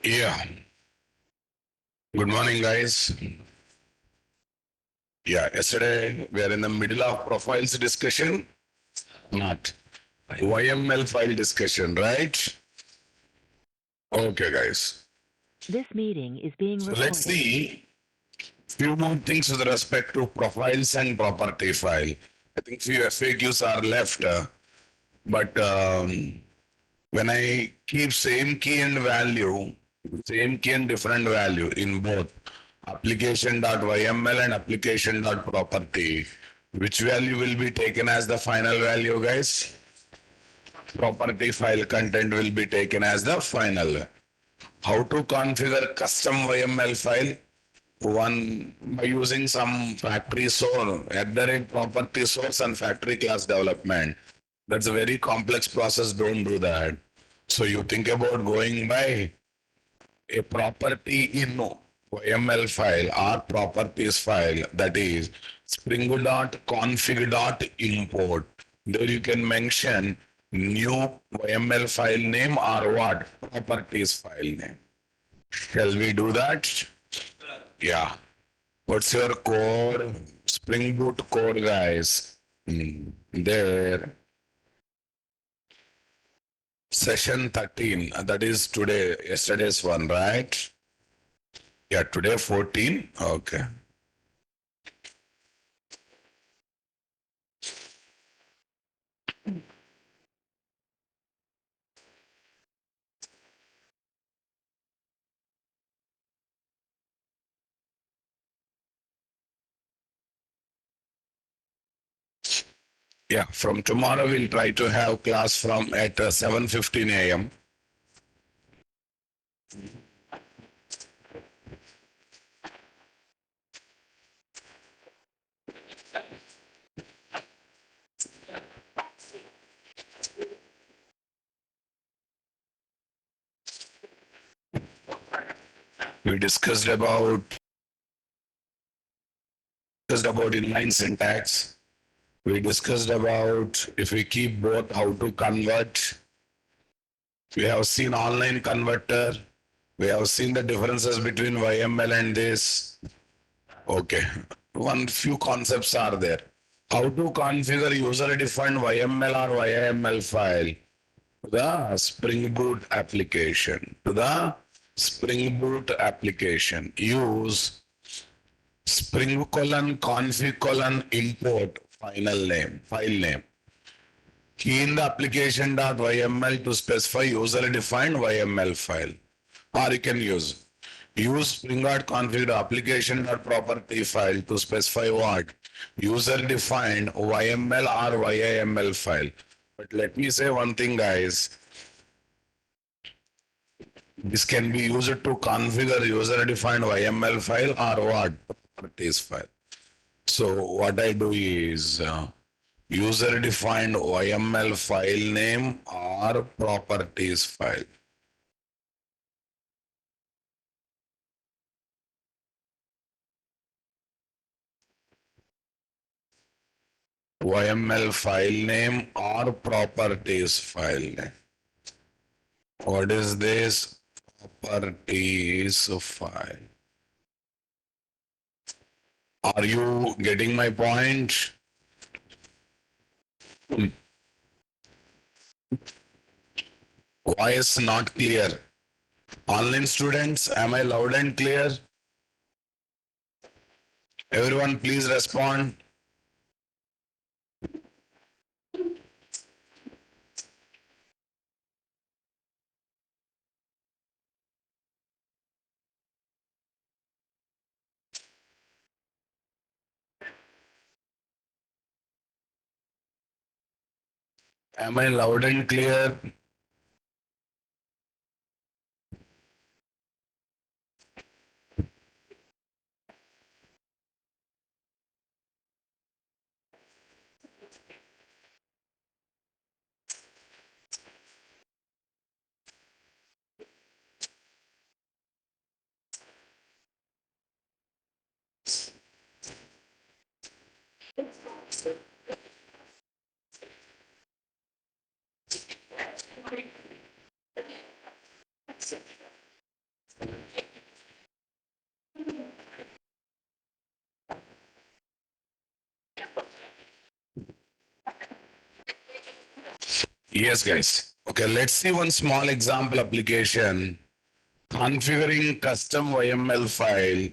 Yeah. Good morning, guys. Yeah. Yesterday we are in the middle of profiles discussion, not YML file discussion, right? Okay, guys. This meeting is being So recorded. let's see few more things with respect to profiles and property file. I think few FAQs are left, but when I keep same key and value, same key and different value in both application.yml and application.property, which value will be taken as the final value, guys? Property file content will be taken as the final. How to configure custom YML file? One, by using some factory source, at the rate property source and factory class development. That's a very complex process. Don't do that. So you think about going by a property in YML file or properties file, that is spring.config.import. There you can mention new YML file name or what? Properties file name. Shall we do that? Yeah. What's your code? Spring Boot code, guys. There. Session 13. That is today, yesterday's one, right? Yeah, today 14. Okay. Yeah, from tomorrow we'll try to have class from at 7:15 a.m. We discussed about inline syntax. We discussed about if we keep both how to convert. We have seen online converter. We have seen the differences between YML and this. Okay. One few concepts are there. How to configure user-defined YML or YAML file to the Spring Boot application. To the Spring Boot application. Use Spring config import file name. Key in the application.yml to specify user-defined YML file. Or you can use spring.config application.property file to specify what? User-defined YML or YAML file. But let me say one thing, guys. This can be used to configure user-defined YML file or what? Properties file. So what I do is user-defined YML file name or properties file. YML file name or properties file name. What is this? Properties file. Are you getting my point? Voice not clear. Online students, am I loud and clear? Everyone, please respond. Am I loud and clear? Yes, guys. Okay, let's see one small example application. Configuring custom YML file.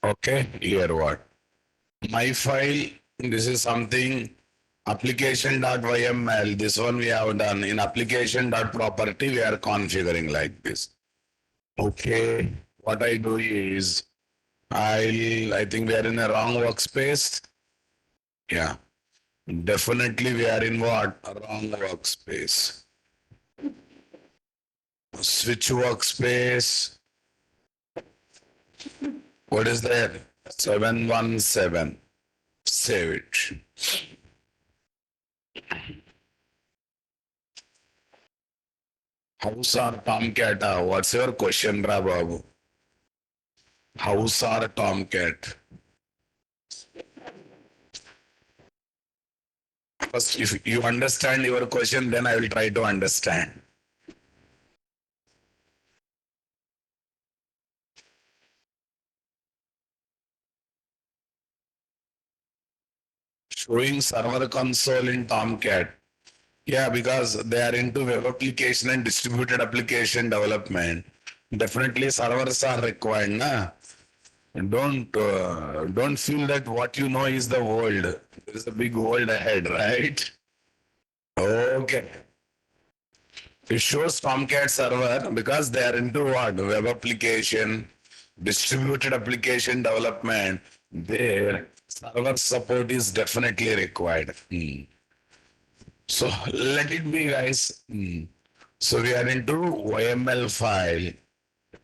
Okay, here what? My file, this is something application.yml. This one we have done in application.property. We are configuring like this. Okay, what I do is I think we are in a wrong workspace. Yeah, definitely we are in what? A wrong workspace. Switch workspace. What is that? 717. Save it. House or Tomcat? What's your question, Ra Babu? House or Tomcat? First, if you understand your question, then I will try to understand. Showing server console in Tomcat. Yeah, because they are into web application and distributed application development. Definitely servers are required, na? Don't feel that what you know is the world. There is a big world ahead, right? Okay. It shows Tomcat server because they are into what? Web application, distributed application development. There, server support is definitely required. So let it be, guys. So we are into YML file.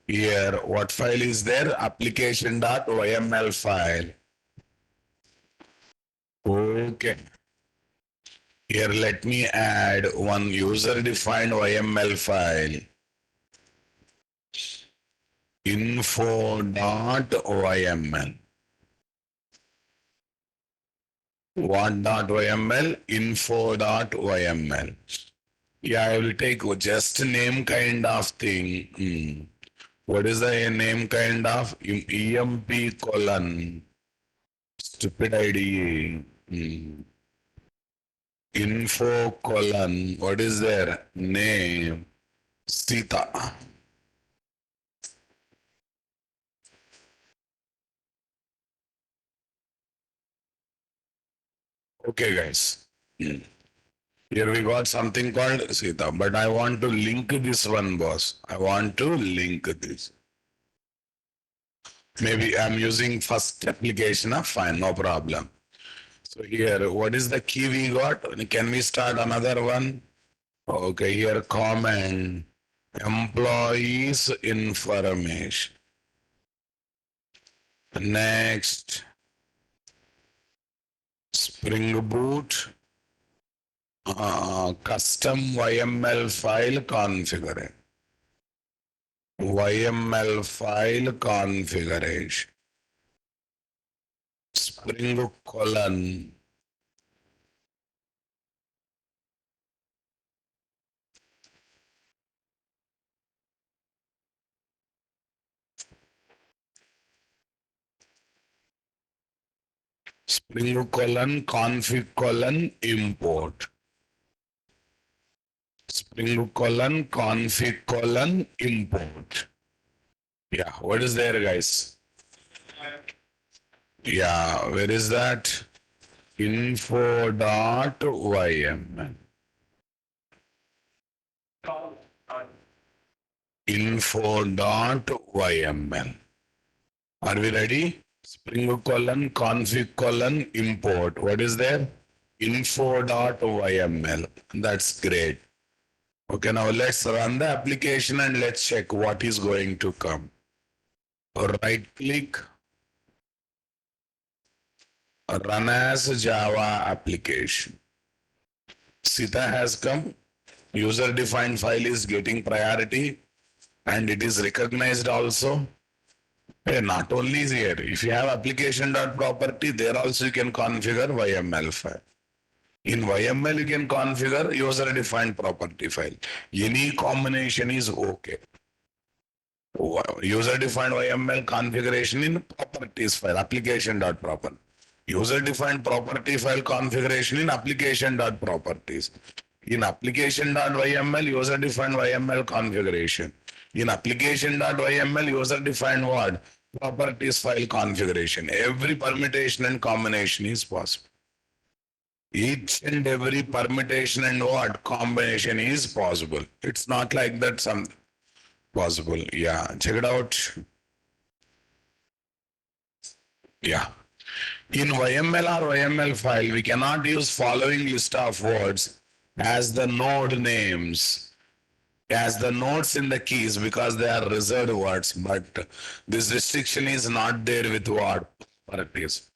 Here, what file is there? Application.yml file. Okay. Here, let me add one user-defined YML file. Info.yml. What.yml? Info.yml. Yeah, I will take just name kind of thing. What is the name kind of? EMP colon. Stupid IDE. Info colon. What is there? Name. Sita. Okay, guys. Here we got something called Sita, but I want to link this one, boss. I want to link this. Maybe I'm using first application, fine, no problem. So here, what is the key we got? Can we start another one? Okay, here comment, employees information. Next, Spring Boot, custom YML file configuration. YML file configuration. Spring colon. Spring colon config colon import. Spring colon config colon import. Yeah, what is there, guys? Yeah, where is that? Info.yml. Info.yml. Are we ready? Spring colon config colon import. What is there? Info.yml. That's great. Okay, now let's run the application and let's check what is going to come. Right click, run as Java application. Sita has come. User defined file is getting priority and it is recognized also. Hey, not only is here, if you have application.property, there also you can configure YML file. In YML, you can configure user-defined property file. Any combination is okay. User-defined YML configuration in properties file, application.property. User-defined property file configuration in application.properties. In application.yml, user-defined YML configuration. In application.yml, user-defined what? Properties file configuration. Every permutation and combination is possible. Each and every permutation and what? Combination is possible. It's not like that some possible. Yeah, check it out. Yeah. In YML or YML file, we cannot use following list of words as the node names, as the nodes in the keys because they are reserved words. But this restriction is not there with what? Properties.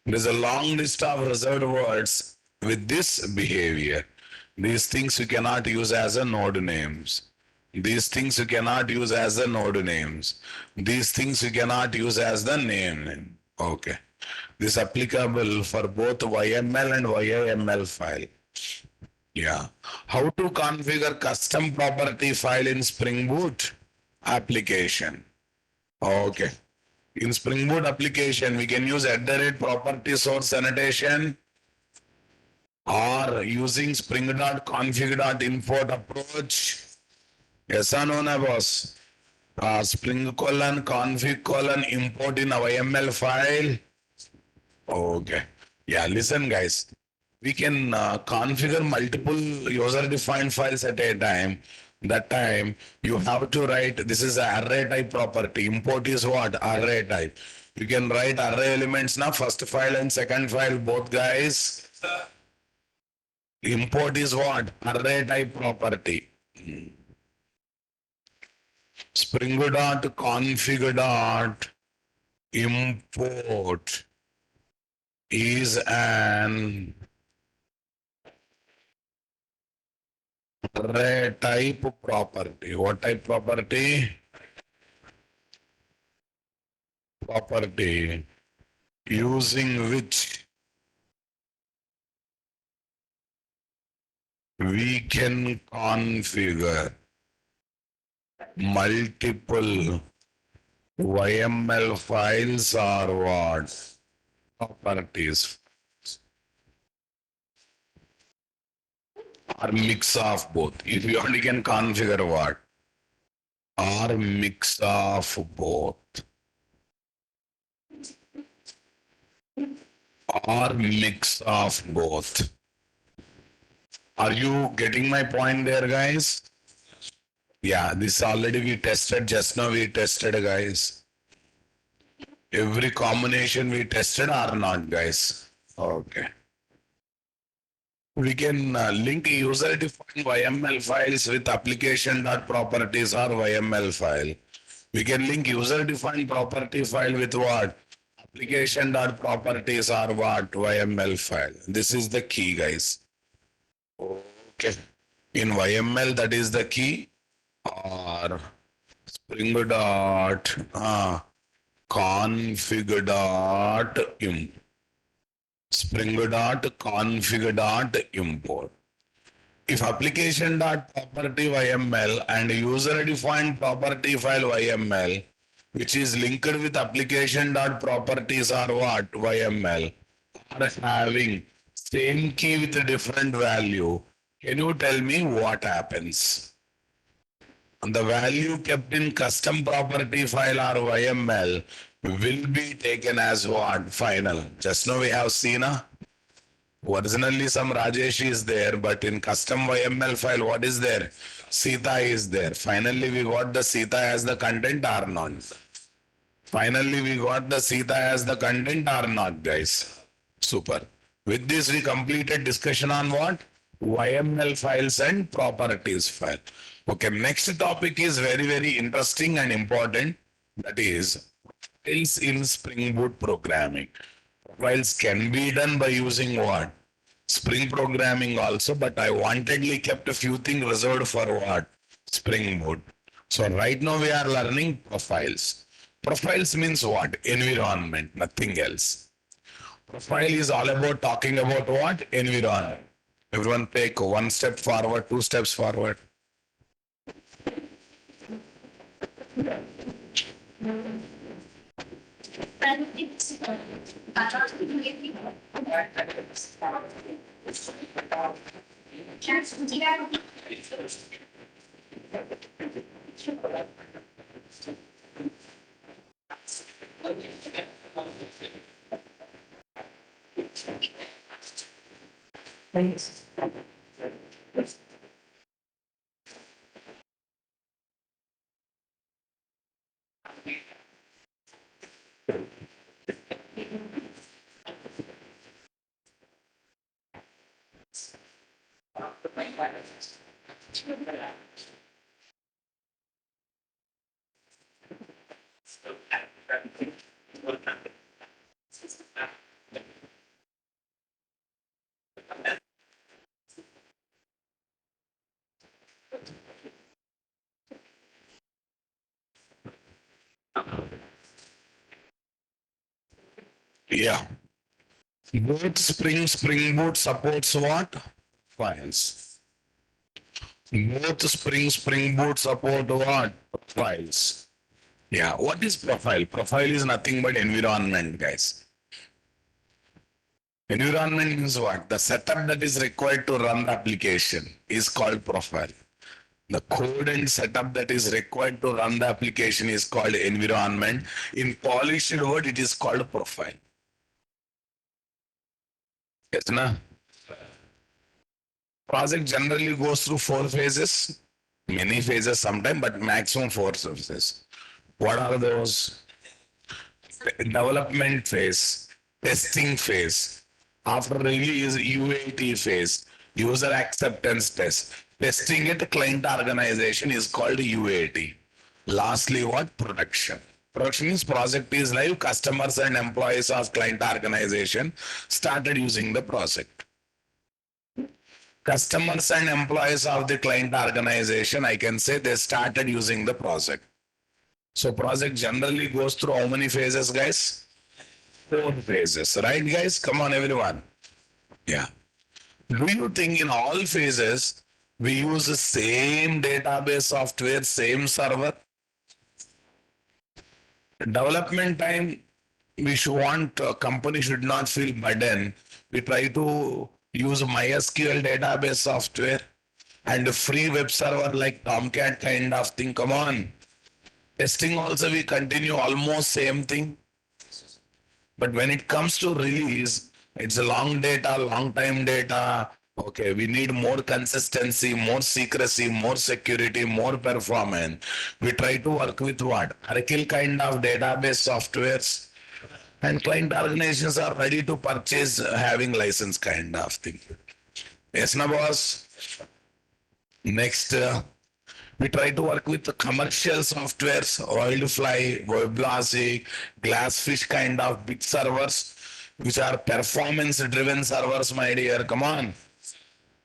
There is a long list of reserved words with this behavior. These things you cannot use as a node names. These things you cannot use as the node names. These things you cannot use as the name. Okay. This applicable for both YML and YAML file. Yeah. How to configure custom property file in Spring Boot application? Okay. In Spring Boot application, we can use @property source annotation or using spring.config.import approach. Yes or no, boss? Spring config import in our YML file. Okay. Yeah, listen, guys. We can configure multiple user-defined files at a time. That time you have to write, this is an array type property. Import is what? Array type. You can write array elements now, first file and second file, both guys. Import is what? Array type property. Spring.config.import is an array type property. What type property? Property using which we can configure multiple YML files or what? Properties. Or mix of both. If you only can configure what? Or mix of both. Or mix of both. Are you getting my point there, guys? Yeah, this already we tested. Just now we tested, guys. Every combination we tested or not, guys? Okay. We can link user-defined YML files with application.properties or YML file. We can link user-defined property file with what? Application.properties or what? YML file. This is the key, guys. Okay. In YML, that is the key. Or Spring dot config dot import. Spring.config.import. If application.property YML and user-defined property file YML, which is linked with application.properties or what? YML, are having same key with a different value, can you tell me what happens? The value kept in custom property file or YML will be taken as what? Final. Just now we have seen originally some Rajesh is there, but in custom YML file, what is there? Sita is there. Finally, we got the Sita as the content or not? Finally, we got the Sita as the content or not, guys? Super. With this, we completed discussion on what? YML files and properties file. Okay, next topic is very, very interesting and important. That is files in Spring Boot programming. Files can be done by using what? Spring programming also, but I wantedly kept a few things reserved for what? Spring Boot. So right now we are learning profiles. Profiles means what? Environment, nothing else. Profile is all about talking about what? Environment. Everyone take one step forward, two steps forward. Yeah. Both Spring Boot supports what? Files. Both Spring Boot support what? Profiles. Yeah. What is profile? Profile is nothing but environment, guys. Environment means what? The setup that is required to run the application is called profile. The code and setup that is required to run the application is called environment. In polished word, it is called profile. Yes, na? Project generally goes through 4 phases, many phases sometimes, but maximum 4 phases. What are those? Development phase, testing phase, after release UAT phase, user acceptance test. Testing at client organization is called UAT. Lastly, what? Production. Production means project is live, customers and employees of client organization started using the project. Customers and employees of the client organization, I can say they started using the project. So project generally goes through how many phases, guys? 4 phases, right, guys? Come on, everyone. Yeah. Do you think in all phases we use the same database software, same server? Development time, we should want company should not feel burden. We try to use MySQL database software and a free web server like Tomcat kind of thing. Come on. Testing also we continue almost same thing. But when it comes to release, it's a long data, long time data. Okay, we need more consistency, more secrecy, more security, more performance. We try to work with what? Oracle kind of database softwares. And client organizations are ready to purchase having license kind of thing. Yes, na boss? Next, we try to work with the commercial softwares, Wildfly, WebLogic, Glassfish kind of big servers, which are performance driven servers, my dear. Come on.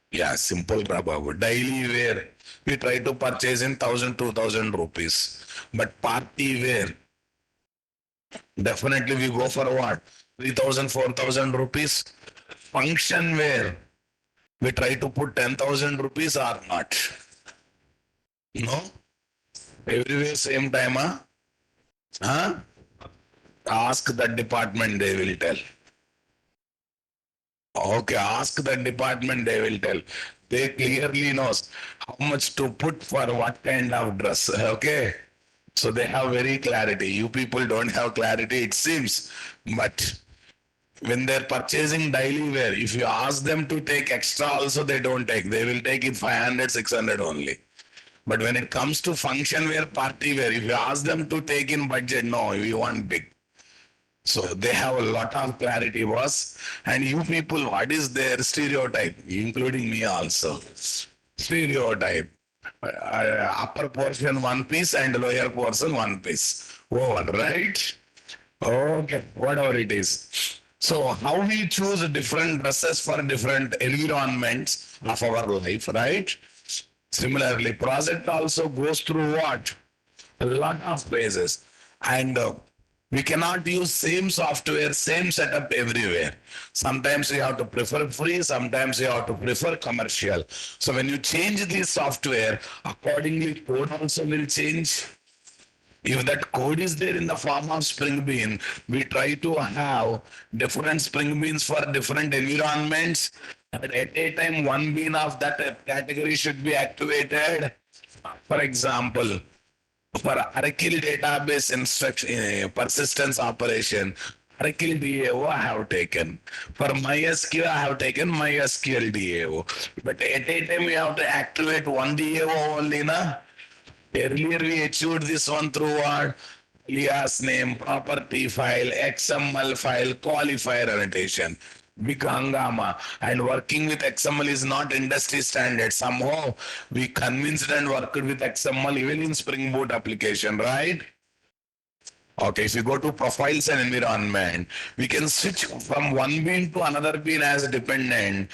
Yeah, simple, Prabhu. Daily wear, we try to purchase in 1,000, 2,000 rupees. But party wear, definitely we go for what? 3,000, 4,000 rupees. Function wear, we try to put 10,000 rupees or not. No? Everywhere same time, huh? Huh? Ask that department, they will tell. Okay, ask that department, they will tell. They clearly knows how much to put for what kind of dress. Okay. So they have very clarity. You people don't have clarity, it seems. But when they're purchasing daily wear, if you ask them to take extra also, they don't take. They will take it 500, 600 only. But when it comes to function wear, party wear, if you ask them to take in budget, no, we want big. So they have a lot of clarity, boss. And you people, what is their stereotype, including me also? Stereotype. Upper portion one piece and lower portion one piece. Over, right? Okay, whatever it is. So how we choose different dresses for different environments of our life, right? Similarly, project also goes through what? A lot of phases. And We cannot use same software, same setup everywhere. Sometimes you have to prefer free, sometimes you have to prefer commercial. So when you change the software, accordingly code also will change. If that code is there in the form of Spring Bean, we try to have different Spring Beans for different environments. But at a time, one bean of that category should be activated. For example, for Oracle database instruction persistence operation, Oracle DAO I have taken. For MySQL, I have taken MySQL DAO. But at a time, we have to activate one DAO only, na? Earlier we achieved this one through what? Alias name, property file, XML file, qualifier annotation. Big hangama. And working with XML is not industry standard. Somehow we convinced and worked with XML even in Spring Boot application, right? Okay, if you go to profiles and environment, we can switch from one bean to another bean as a dependent.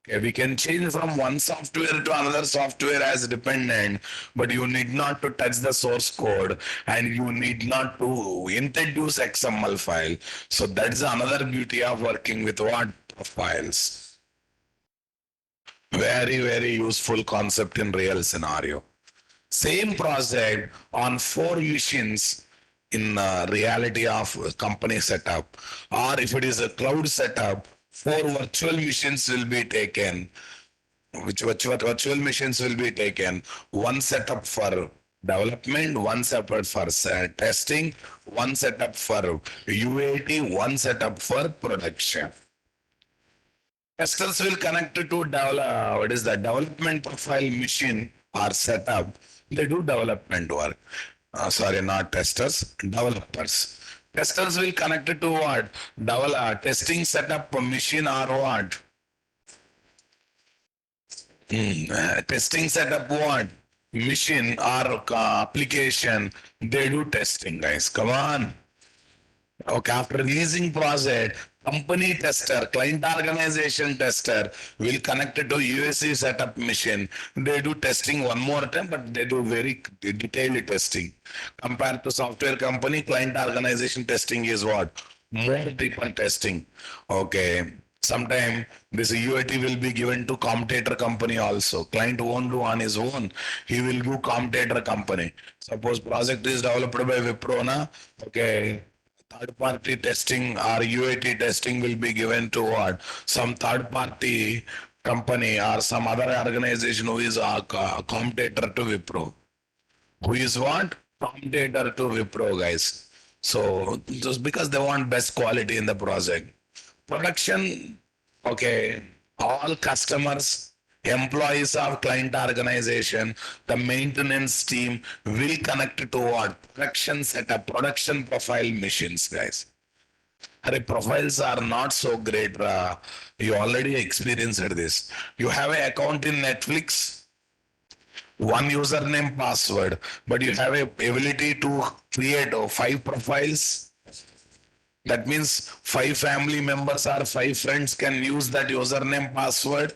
Okay, we can change from one software to another software as dependent, but you need not to touch the source code and you need not to introduce XML file. So that's another beauty of working with what? Profiles. Very, very useful concept in real scenario. Same project on 4 machines in reality of company setup, or if it is a cloud setup, 4 virtual machines will be taken. Which virtual machines will be taken? One setup for development, one setup for testing, one setup for UAT, one setup for production. Testers will connect to develop, what is the development profile machine or setup. They do development work. Sorry, not testers, developers. Testers will connect it to what? Testing setup machine or what? Testing setup what? Machine or application. They do testing, guys. Come on. Okay, after releasing project, company tester, client organization tester will connect it to USC setup machine. They do testing one more time, but they do very detailed testing. Compared to software company, client organization testing is what? More deeper testing. Okay. Sometime this UAT will be given to commentator company also. Client won't do on his own. He will do commentator company. Suppose project is developed by Wipro, na? Okay, third party testing or UAT testing will be given to what? Some third party company or some other organization who is a commentator to Wipro. Who is what? Commentator to Wipro, guys. So just because they want best quality in the project. Production, okay, all customers, employees of client organization, the maintenance team will connect to what? Production setup, production profile machines, guys. Arey, profiles are not so great. You already experienced this. You have an account in Netflix, one username password, but you have a ability to create 5 profiles. That means 5 family members or 5 friends can use that username password.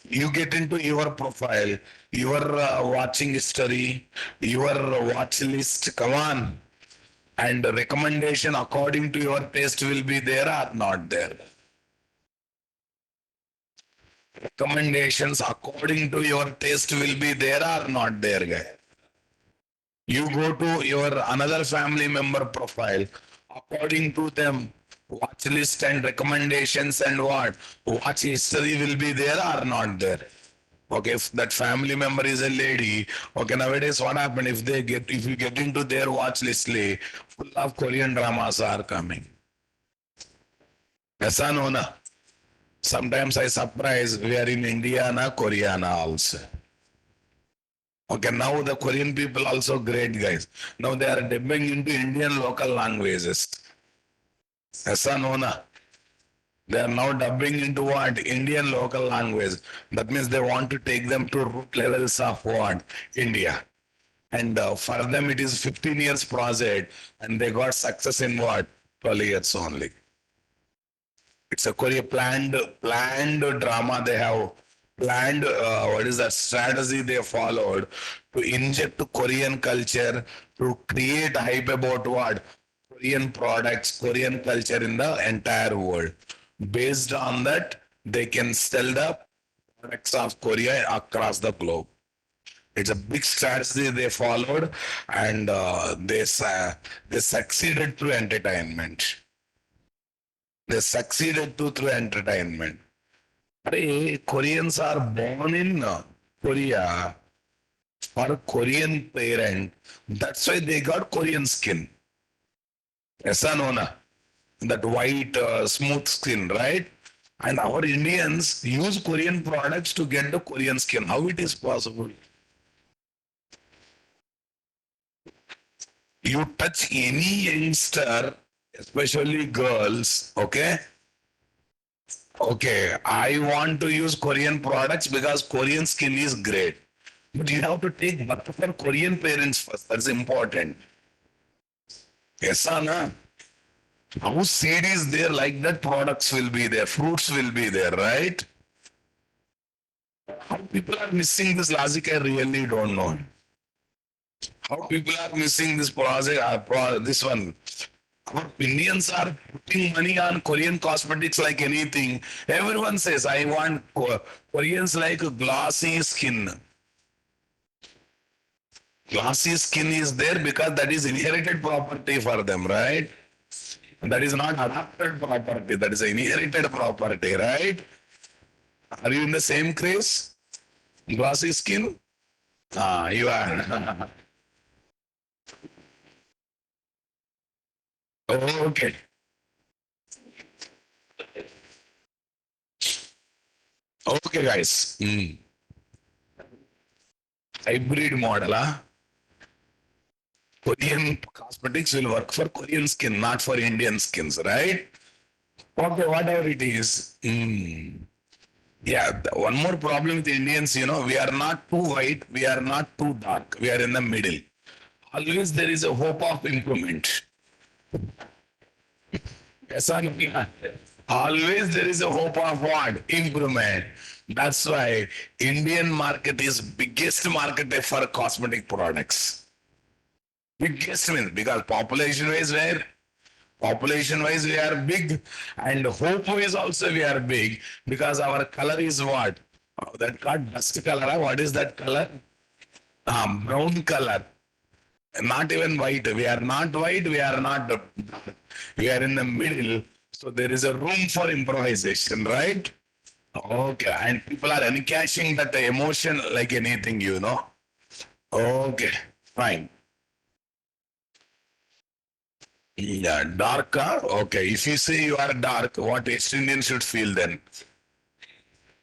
You get into your profile, your watching history, your watch list. Come on. And recommendation according to your taste will be there or not there. Recommendations according to your taste will be there or not there, guy. You go to your another family member profile, according to them, watch list and recommendations and what? Watch history will be there or not there. Okay, if that family member is a lady, okay, nowadays what happened if you get into their watch list, full of Korean dramas are coming. Yes or no, na? Sometimes I surprise we are in India, na Korea na also. Okay, now the Korean people also great guys. Now they are dubbing into Indian local languages. Yes or no, na? They are now dubbing into what? Indian local language. That means they want to take them to root levels of what? India. And for them it is 15 years project and they got success in what? 12 years only. It's a Korea planned drama they have planned what is that strategy they followed to inject Korean culture to create hype about what? Korean products, Korean culture in the entire world. Based on that, they can sell the products of Korea across the globe. It's a big strategy they followed, and they succeeded through entertainment. They succeeded through entertainment. Hey, Koreans are born in Korea for a Korean parent. That's why they got Korean skin. Yes or no? Na? That white, smooth skin, right? And our Indians use Korean products to get the Korean skin. How it is possible? You touch any youngster, especially girls, okay? Okay, I want to use Korean products because Korean skin is great. But you have to take birth for Korean parents first. That's important. Yes or no? How seed is there, like that products will be there, fruits will be there, right? How people are missing this logic, I really don't know. How people are missing this project, this one. Our Indians are putting money on Korean cosmetics like anything. Everyone says, I want Koreans like glossy skin. Glossy skin is there because that is inherited property for them, right? That is not adopted property, that is inherited property, right? Are you in the same craze? Glossy skin? Ah, you are. Okay. Okay, guys. Hybrid model, huh? Korean cosmetics will work for Korean skin, not for Indian skins, right? Okay, whatever it is. Yeah, one more problem with Indians, we are not too white, we are not too dark, we are in the middle. Always there is a hope of improvement. Yes or no? Always there is a hope of what? Improvement. That's why Indian market is biggest market for cosmetic products. Biggest means because population wise we are big, and hope wise also we are big because our color is what? That called dust color. What is that color? Brown color. Not even white. We are not white. We are not. We are in the middle. So there is a room for improvisation, right? Okay. And people are encashing that emotion like anything. Okay. Fine. Yeah, dark. Huh? Okay. If you say you are dark, what West Indian should feel then?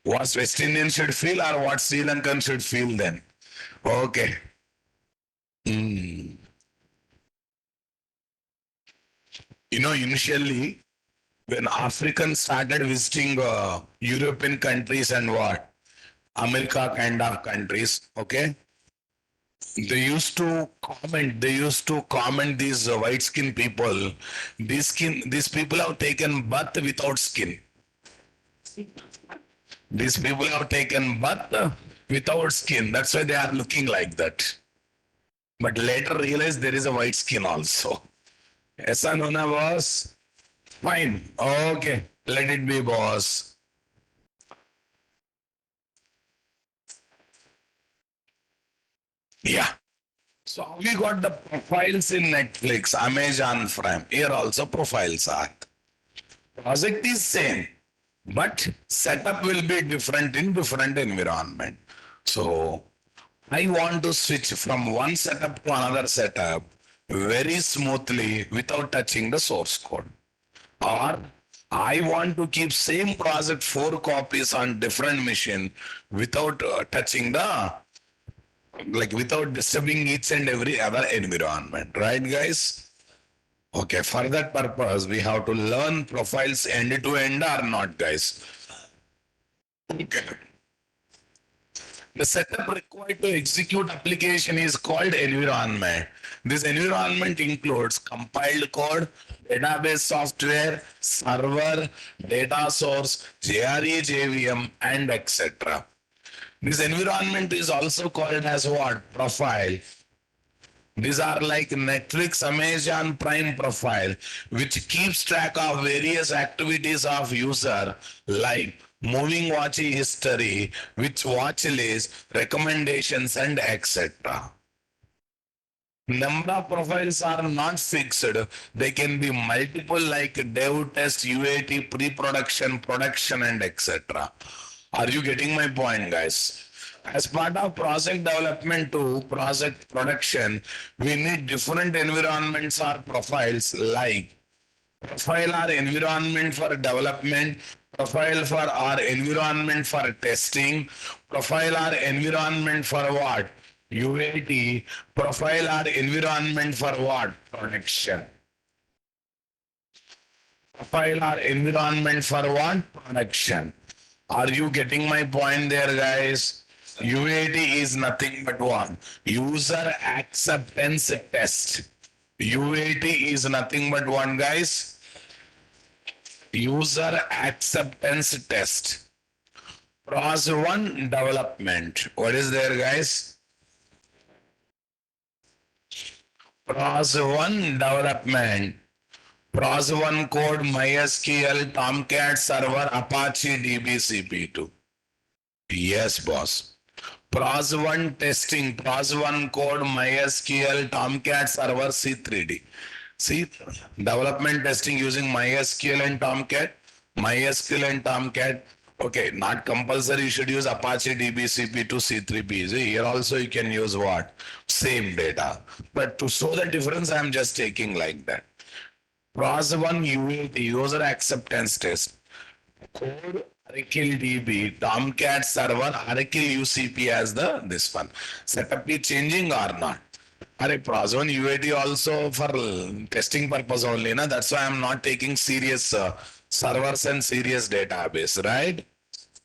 What West Indian should feel, or what Sri Lankan should feel then? Okay. Initially, when Africans started visiting European countries and what? America kind of countries, okay? They used to comment these white skin people. These people have taken birth without skin. These people have taken birth without skin. That's why they are looking like that. But later realized there is a white skin also. Aisa no na, boss? Fine. Okay. Let it be, boss. Yeah. So we got the profiles in Netflix, Amazon Prime. Here also profiles are. Project is same, but setup will be different in different environment. So I want to switch from one setup to another setup very smoothly without touching the source code. Or I want to keep same project 4 copies on different machine without touching without disturbing each and every other environment, right guys? Okay, for that purpose, we have to learn profiles end to end or not, guys. Okay. The setup required to execute application is called environment. This environment includes compiled code, database software, server, data source, JRE, JVM, and etc. This environment is also called as what? Profile. These are like Netflix, Amazon Prime profile, which keeps track of various activities of user like moving watching history, which watch list, recommendations, and etc. Number of profiles are not fixed. They can be multiple like dev, test, UAT, pre-production, production, and etc. Are you getting my point, guys? As part of project development to project production, we need different environments or profiles like profile or environment for development, profile for our environment for testing, profile or environment for what? UAT, profile or environment for what? Production. Profile or environment for what? Production. Are you getting my point there, guys? UAT is nothing but what? User acceptance test. UAT is nothing but one, guys. User acceptance test. PROS 1 development. What is there, guys? PROS 1 development. PROS 1 code MySQL, Tomcat server, Apache DBCP2. Yes, boss. PROS 1 testing, PROS 1 code MySQL, Tomcat server, C3D. See, development testing using MySQL and Tomcat. MySQL and Tomcat. Okay, not compulsory. You should use Apache DBCP to C3P. See, here also you can use what? Same data. But to show the difference, I am just taking like that. PROS 1 UAT, user acceptance test. Code Oracle DB, Tomcat server, Oracle UCP as the this one. Setup is changing or not? PROS 1 UAT also for testing purpose only, na? That's why I'm not taking serious servers and serious database, right?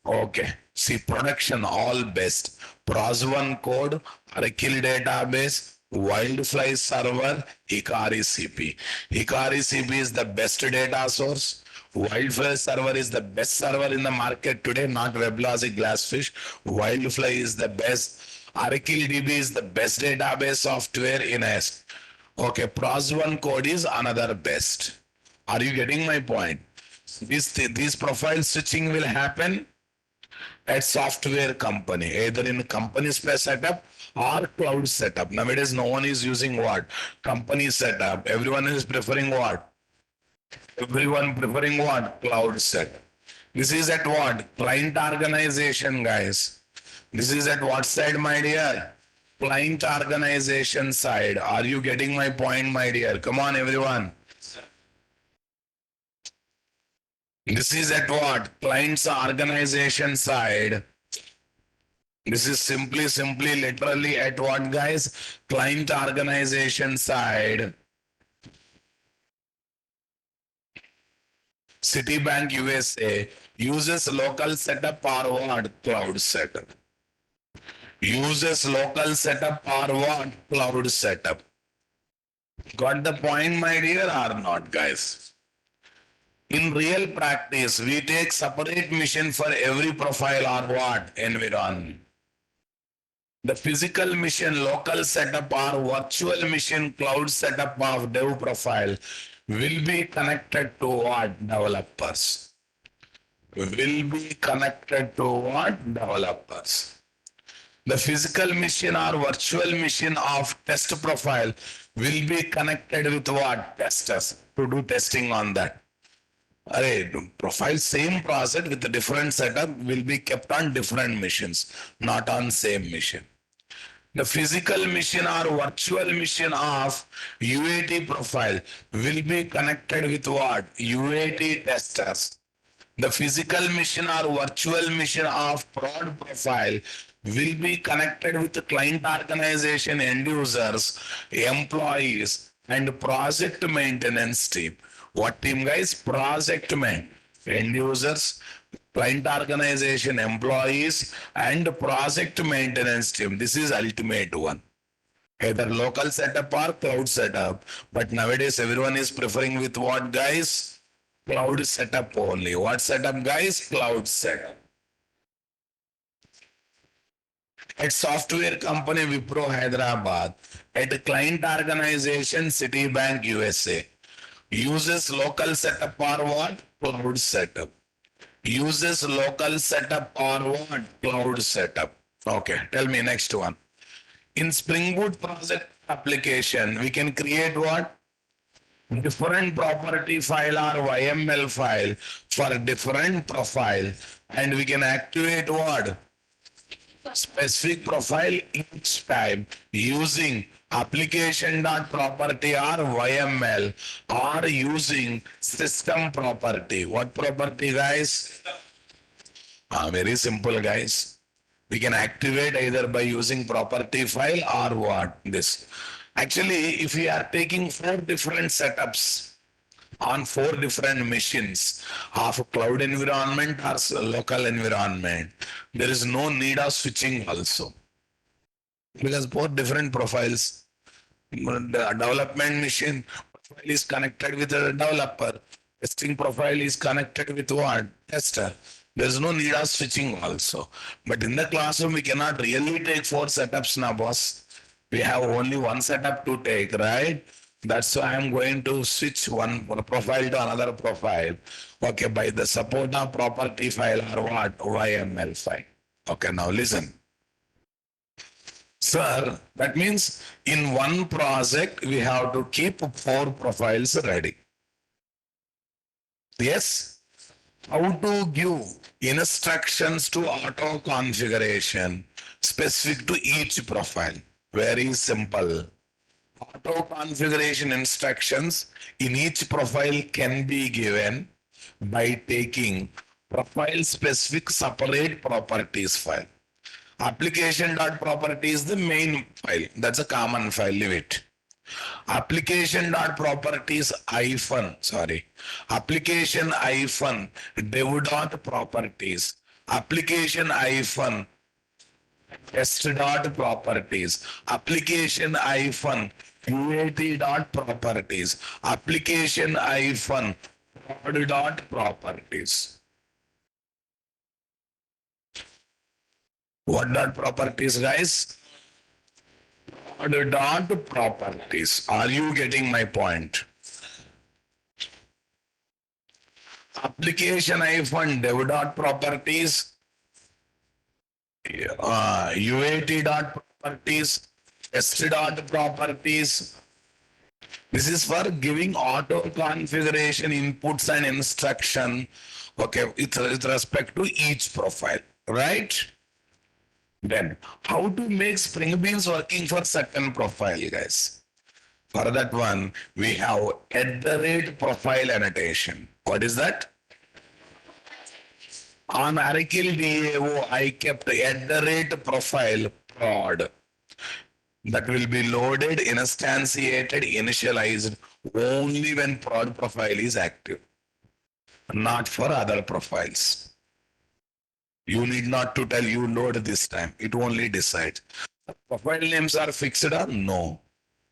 Okay. See, production all best. PROS 1 code, Oracle database, Wildfly server, Hikari CP. Hikari CP is the best data source. Wildfly server is the best server in the market today, not WebLogic, Glassfish. Wildfly is the best. Oracle DB is the best database software in S. Okay, PROS 1 code is another best. Are you getting my point? These profile switching will happen at software company, either in company space setup or cloud setup. Nowadays, no one is using what? Company setup. Everyone is preferring what? Everyone preferring what? Cloud setup. This is at what? Client organization, guys. This is at what side, my dear? Client organization side. Are you getting my point, my dear? Come on, everyone. This is at what? Client's organization side. This is simply, literally at what, guys? Client organization side. Citibank USA uses local setup or what? Cloud setup. Uses local setup or what? Cloud setup. Got the point, my dear, or not, guys? In real practice, we take separate mission for every profile or what? Environment. The physical mission, local setup or virtual mission, cloud setup of dev profile will be connected to what? Developers. Will be connected to what? Developers. The physical mission or virtual mission of test profile will be connected with what? Testers to do testing on that. Array profile same process with a different setup will be kept on different missions, not on same mission. The physical mission or virtual mission of UAT profile will be connected with what? UAT testers. The physical mission or virtual mission of prod profile will be connected with the client organization, end users, employees, and project maintenance team. What team, guys? Project man, end users, client organization, employees, and project maintenance team. This is ultimate one. Either local setup or cloud setup. But nowadays everyone is preferring with what, guys? Cloud setup only. What setup, guys? Cloud setup. At software company Wipro Hyderabad, at a client organization Citibank USA. Uses local setup or what? Cloud setup. Uses local setup or what? Cloud setup. Okay, tell me next one. In Spring Boot project application, we can create what? Different property file or YML file for different profile, and we can activate what? Specific profile each time using application.property or YML or using system property. What property, guys? Very simple, guys. We can activate either by using property file or what? This. Actually, if we are taking 4 different setups on 4 different machines of a cloud environment or local environment, there is no need of switching also. Because 4 different profiles, the development machine profile is connected with the developer, testing profile is connected with what? Tester. There is no need of switching also. But in the classroom, we cannot really take 4 setups now, boss. We have only one setup to take, right? That's why I'm going to switch one profile to another profile. Okay, by the support of property file or what? YML file. Okay, now listen. Sir, that means in one project, we have to keep 4 profiles ready. Yes? How to give instructions to auto configuration specific to each profile? Very simple. Auto configuration instructions in each profile can be given by taking profile specific separate properties file. Application.property is the main file. That's a common file. Leave it. Application.properties application dev.properties, application test.properties, application UAT.properties, application prod.properties. What dot properties, guys? Dot properties. Are you getting my point? Application dev dot properties, UAT dot properties, test dot properties. This is for giving auto configuration inputs and instruction. Okay, with respect to each profile, right? Then, how to make Spring Beans working for certain profile, guys? For that one, we have @profile annotation. What is that? On Oracle DAO, I kept @profile prod. That will be loaded, instantiated, initialized only when prod profile is active, not for other profiles. You need not to tell you load this time. It only decides. Profile names are fixed or no.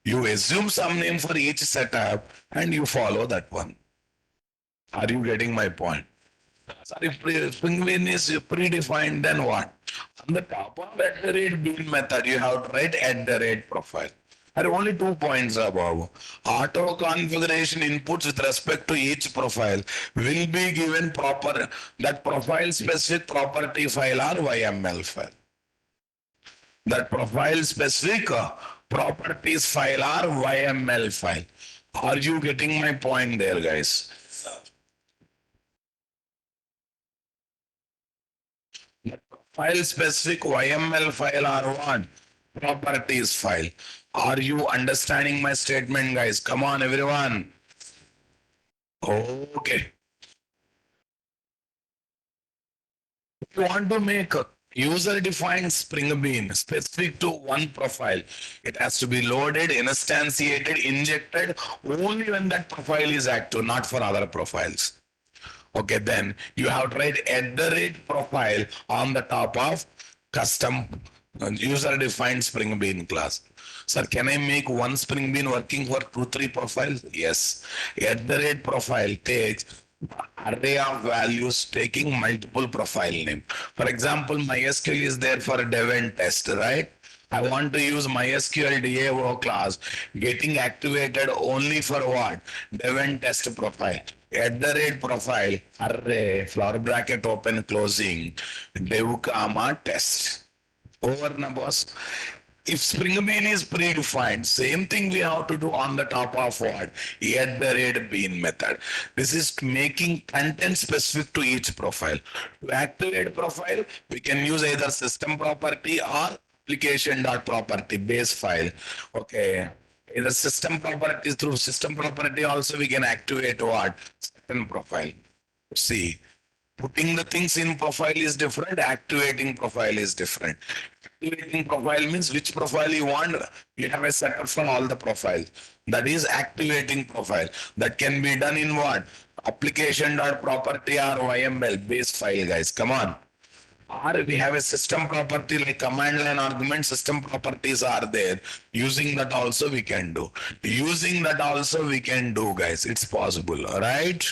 You assume some name for each setup and you follow that one. Are you getting my point? Sorry, Spring Bean is predefined, then what? On the top of @bean method, you have to write @profile. There are only 2 points above. Auto configuration inputs with respect to each profile will be given proper that profile specific property file or YML file. That profile specific properties file or YML file. Are you getting my point there, guys? That profile specific YML file or what? Properties file. Are you understanding my statement, guys? Come on, everyone. Okay. If you want to make a user-defined Spring Bean specific to one profile, it has to be loaded, instantiated, injected only when that profile is active, not for other profiles. Okay, then you have to write @profile on the top of custom user-defined Spring Bean class. Sir, can I make one Spring Bean working for 2-3 profiles? Yes. @profile takes array of values taking multiple profile name. For example, MySQL is there for dev and test, right? I want to use MySQL DAO class getting activated only for what? Dev and test profile. At the rate profile, array, flower bracket open, closing, dev comma test. Over na boss. If Spring Bean is predefined, same thing we have to do on the top of what? At the rate bean method. This is making content specific to each profile. To activate profile, we can use either system property or application.property base file. Okay. Either system properties through system property also we can activate what? Certain profile. See, putting the things in profile is different, activating profile is different. Activating profile means which profile you want, you have a setup for all the profiles. That is activating profile. That can be done in what? Application.property or YML base file, guys. Come on. Or we have a system property like command line argument, system properties are there. Using that also we can do. Using that also we can do, guys. It's possible, all right?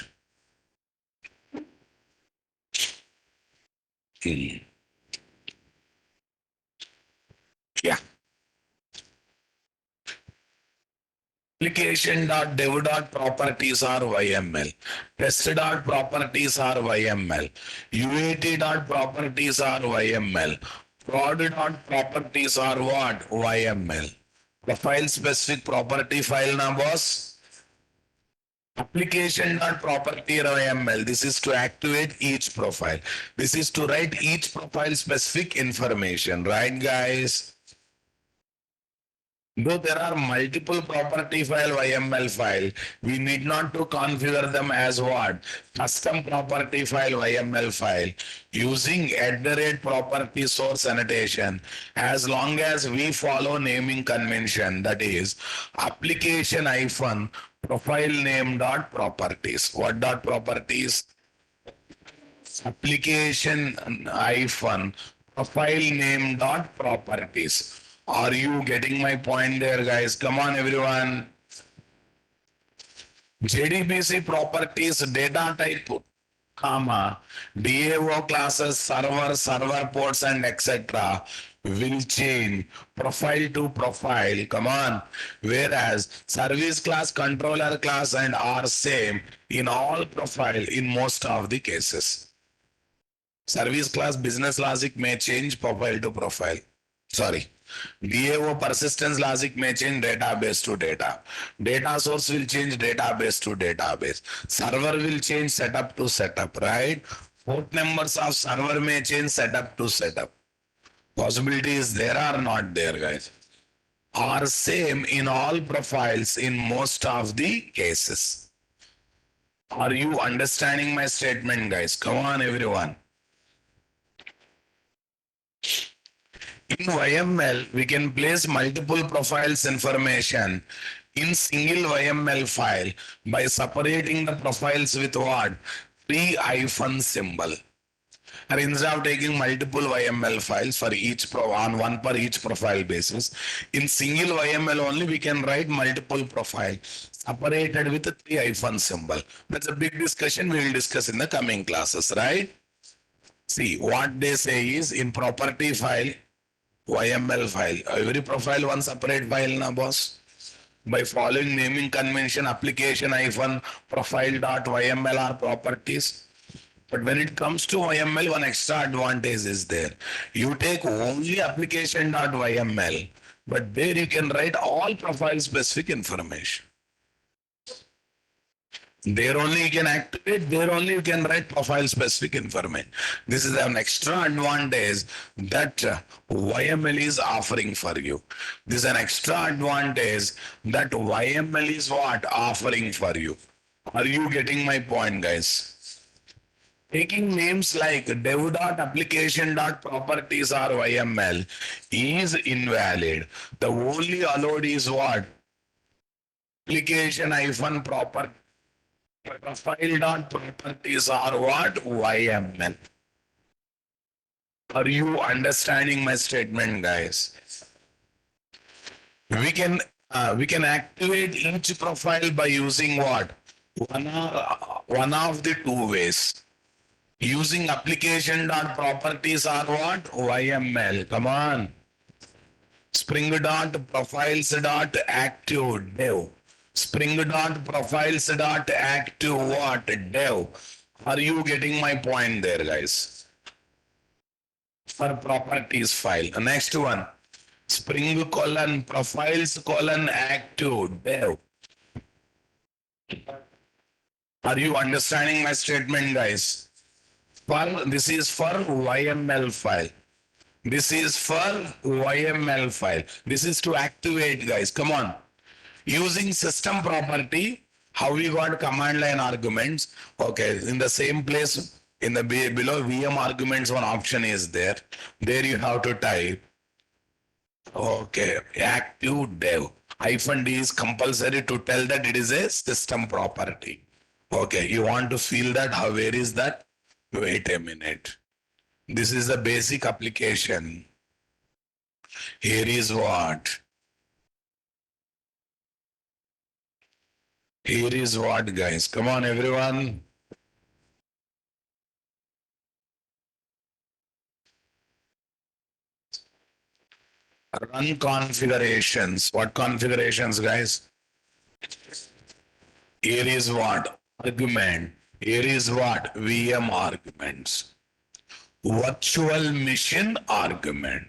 Yeah. Application.dev.properties are YML. Test.properties are YML. UAT.properties are YML. Prod.properties are what? YML. Profile specific property file na boss. Application.property YML. This is to activate each profile. This is to write each profile specific information, right, guys? Though there are multiple property file YML file, we need not to configure them as what? Custom property file YML file using @property source annotation as long as we follow naming convention, that is application hyphen profile name dot properties. What dot properties? Application hyphen profile name dot properties. Are you getting my point there, guys? Come on, everyone. JDBC properties, data type, comma, DAO classes, server ports, and etc. will change profile to profile. Come on. Whereas service class, controller class, and are same in all profile in most of the cases. Service class business logic may change profile to profile. Sorry. DAO persistence logic may change database to data. Data source will change database to database. Server will change setup to setup, right? Port numbers of server may change setup to setup. Possibilities there are not there, guys. Are same in all profiles in most of the cases. Are you understanding my statement, guys? Come on, everyone. In YML, we can place multiple profiles information in single YML file by separating the profiles with what? 3 hyphen symbol. And instead of taking multiple YML files for each on one per each profile basis, in single YML only we can write multiple profiles separated with a 3 hyphen symbol. That's a big discussion we will discuss in the coming classes, right? See, what they say is in property file, YML file. Every profile one separate file na boss. By following naming convention application hyphen profile dot YML are properties. But when it comes to YML, one extra advantage is there. You take only application dot YML, but there you can write all profile specific information. There only you can activate, there only you can write profile specific information. This is an extra advantage that YML is offering for you. This is an extra advantage that YML is what? Offering for you. Are you getting my point, guys? Taking names like dev.application.properties or YML is invalid. The only allowed is what? Application hyphen property. Profile.properties are what? YML. Are you understanding my statement, guys? We can activate each profile by using what? One of the two ways. Using application dot properties are what? YML. Come on. Spring dot profiles dot active dev. Spring dot profiles dot active what? Dev. Are you getting my point there, guys? For properties file. Next one. Spring colon profiles colon active dev. Are you understanding my statement, guys? This is for YML file. This is for YML file. This is to activate, guys. Come on. Using system property, how we got command line arguments. Okay, in the same place, in the below VM arguments, one option is there. There you have to type. Okay, active dev. Hyphen D is compulsory to tell that it is a system property. Okay, you want to feel that? How, where is that? Wait a minute. This is the basic application. Here is what? Here is what, guys? Come on, everyone. Run configurations. What configurations, guys? Here is what? Argument. Here is what? VM arguments. Virtual machine argument.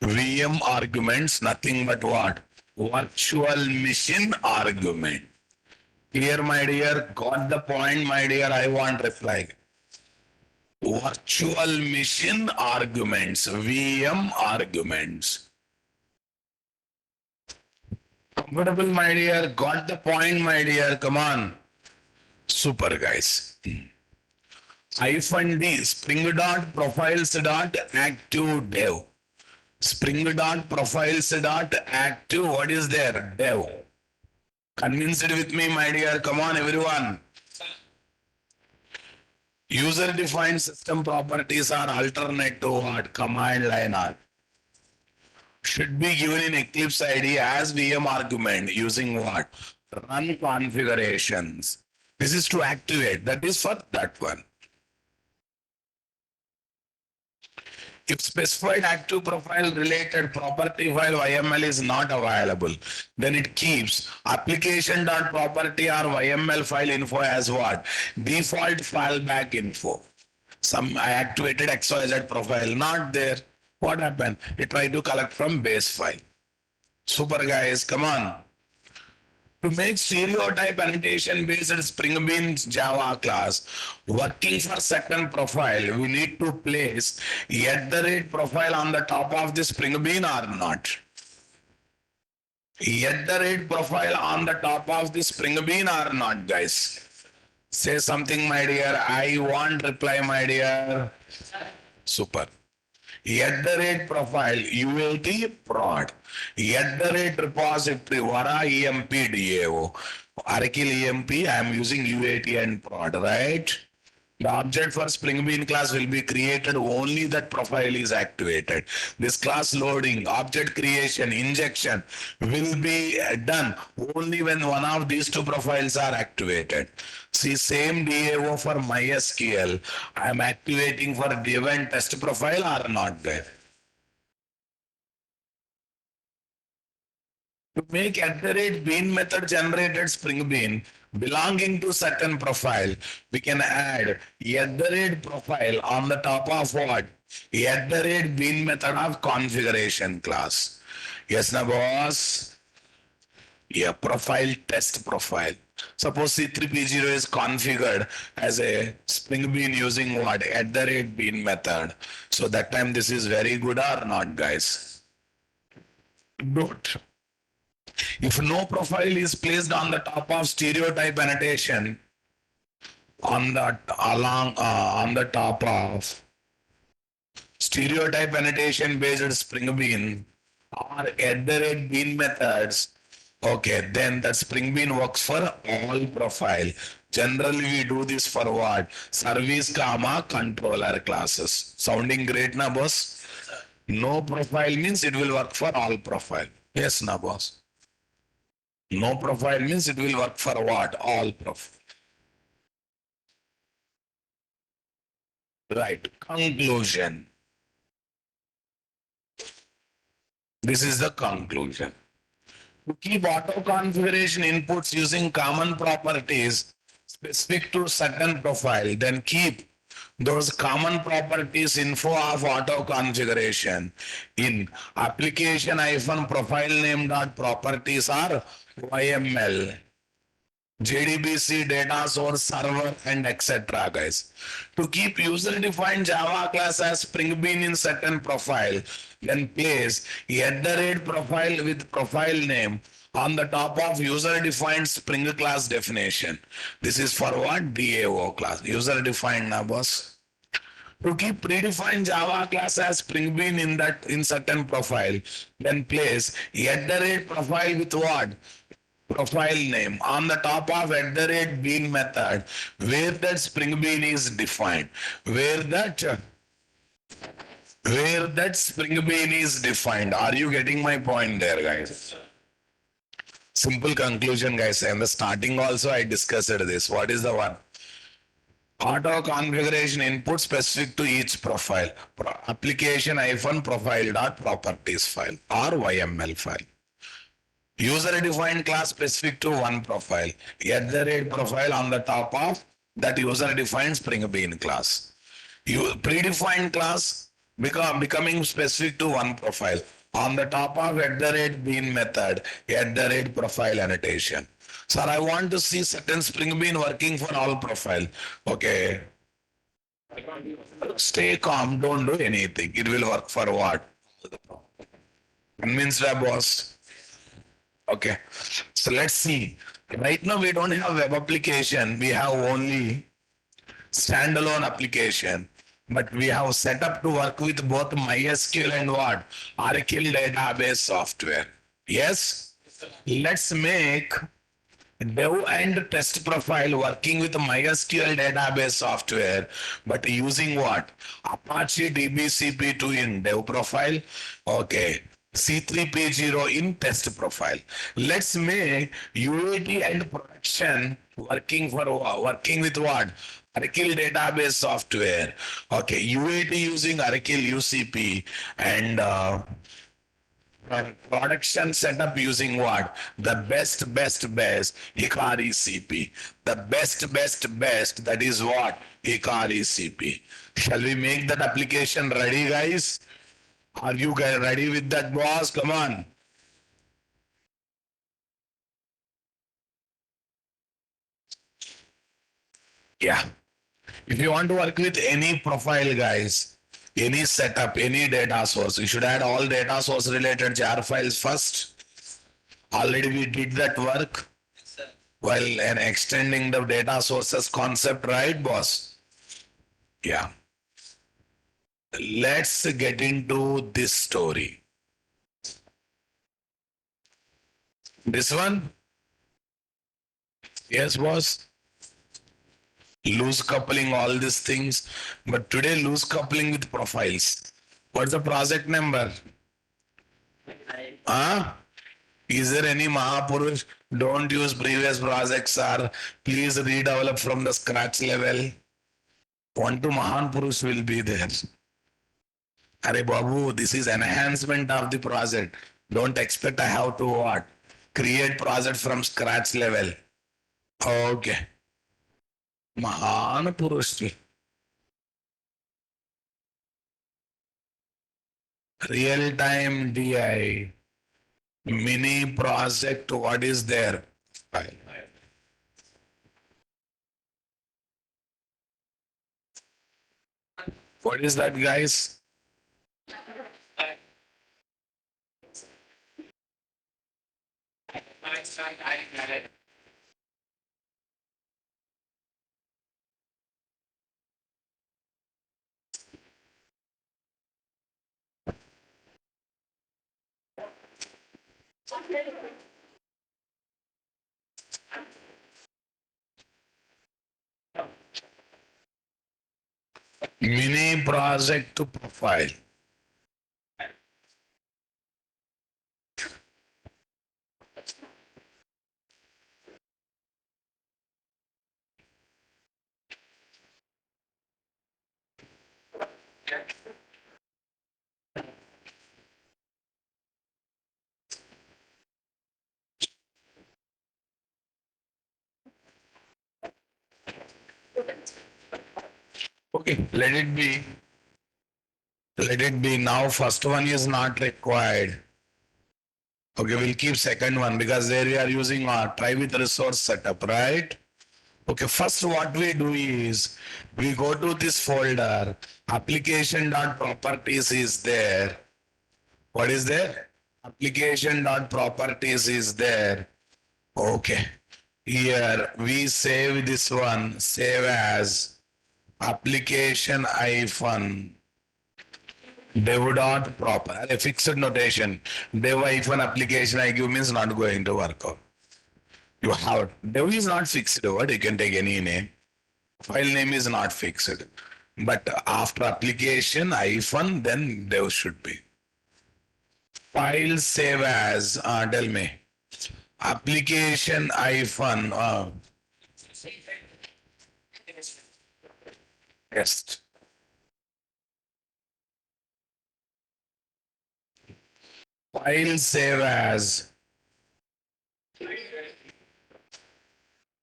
VM arguments, nothing but what? Virtual machine argument. Here, my dear, got the point, my dear, I want reply. Virtual machine arguments, VM arguments. Comfortable, my dear, got the point, my dear, come on. Super, guys. Hyphen D, spring dot profiles dot active dev. Spring dot profiles dot active, what is there? Dev. Convince it with me, my dear. Come on, everyone. User defined system properties are alternate to what? Command line are. Should be given in Eclipse ID as VM argument using what? Run configurations. This is to activate. That is for that one. If specified active profile related property file YML is not available, then it keeps application.property or YML file info as what? Default fallback info. I activated XYZ profile, not there. What happened? It tried to collect from base file. Super, guys, come on. To make stereotype annotation based Spring Beans Java class working for second profile, we need to place @profile on the top of the Spring Bean or not? @profile on the top of the Spring Bean or not, guys? Say something, my dear. I want reply, my dear. Super. @profile UAT prod. @repository vara EMP DAO. Aracle EMP, I am using UAT and prod, right? The object for Spring Bean class will be created only that profile is activated. This class loading, object creation, injection will be done only when one of these two profiles are activated. See, same DAO for MySQL. I am activating for dev and test profile or not there. To make @bean method generated Spring Bean belonging to certain profile, we can add @profile on the top of what? @bean method of configuration class. Yes, na boss? Yeah, profile test profile. Suppose C3P0 is configured as a Spring Bean using what? @bean method. So that time this is very good or not, guys? Note. If no profile is placed on the top of stereotype annotation, on the top of stereotype annotation based Spring Bean or @bean methods, okay, then that Spring Bean works for all profile. Generally, we do this for what? Service, controller classes. Sounding great, na boss? No profile means it will work for all profile. Yes, na boss? No profile means it will work for what? All profile. Right. Conclusion. This is the conclusion. To keep auto configuration inputs using common properties specific to certain profile, then keep those common properties info of auto configuration in application profile name dot properties or YML. JDBC data source server and etc. guys. To keep user defined Java class as Spring Bean in certain profile, then place @profile with profile name on the top of user defined Spring class definition. This is for what? DAO class. User defined na boss. To keep predefined Java class as Spring Bean in certain profile, then place @profile with what? Profile name on the top of @bean method where that Spring Bean is defined. Where that Spring Bean is defined. Are you getting my point there, guys? Simple conclusion, guys. And the starting also I discussed this. What is the one? Auto configuration input specific to each profile. Application profile dot properties file or YML file. User defined class specific to one profile. Profile on the top of that user defined Spring Bean class. Predefined class becoming specific to one profile on the top of @bean method, profile annotation. Sir, I want to see certain Spring Bean working for all profile. Okay. Stay calm, don't do anything. It will work for what? Convinced, boss? Okay. So let's see. Right now we don't have web application. We have only standalone application. But we have set up to work with both MySQL and what? Oracle database software. Yes? Let's make dev and test profile working with MySQL database software, but using what? Apache DBCP2 in dev profile. Okay. C3P0 in test profile. Let's make UAT and production working with what? Oracle database software. Okay, UAT using Oracle UCP and production setup using what? The best Hikari CP. The best that is what? Hikari CP. Shall we make that application ready, guys? Are you guys ready with that, boss? Come on. Yeah. If you want to work with any profile, guys, any setup, any data source, you should add all data source related jar files first. Already we did that work while and extending the data sources concept, right, boss? Yeah. Let's get into this story. This one? Yes, boss. Loose coupling, all these things. But today, loose coupling with profiles. What's the project number? Huh? Is there any Mahapurush? Don't use previous projects, sir. Please redevelop from the scratch level. One to Mahan Purush will be there. Arey Babu, this is enhancement of the project. Don't expect I have to what? Create project from scratch level. Okay. Mahan Purush. Real time DI. Mini project, what is there? What is that, guys? Mini project profile. Okay, let it be. Let it be. Now, first one is not required. Okay, we'll keep second one because there we are using our try with resource setup, right? Okay, first what we do is we go to this folder, application.properties is there. What is there? Application.properties is there. Okay. Here we save this one, save as application hyphen dev.proper, a fixed notation. Dev hyphen application I give means not going to work out. You have dev is not fixed word, you can take any name. File name is not fixed. But after application hyphen, then dev should be. File save as, tell me. Application hyphen, test. File save as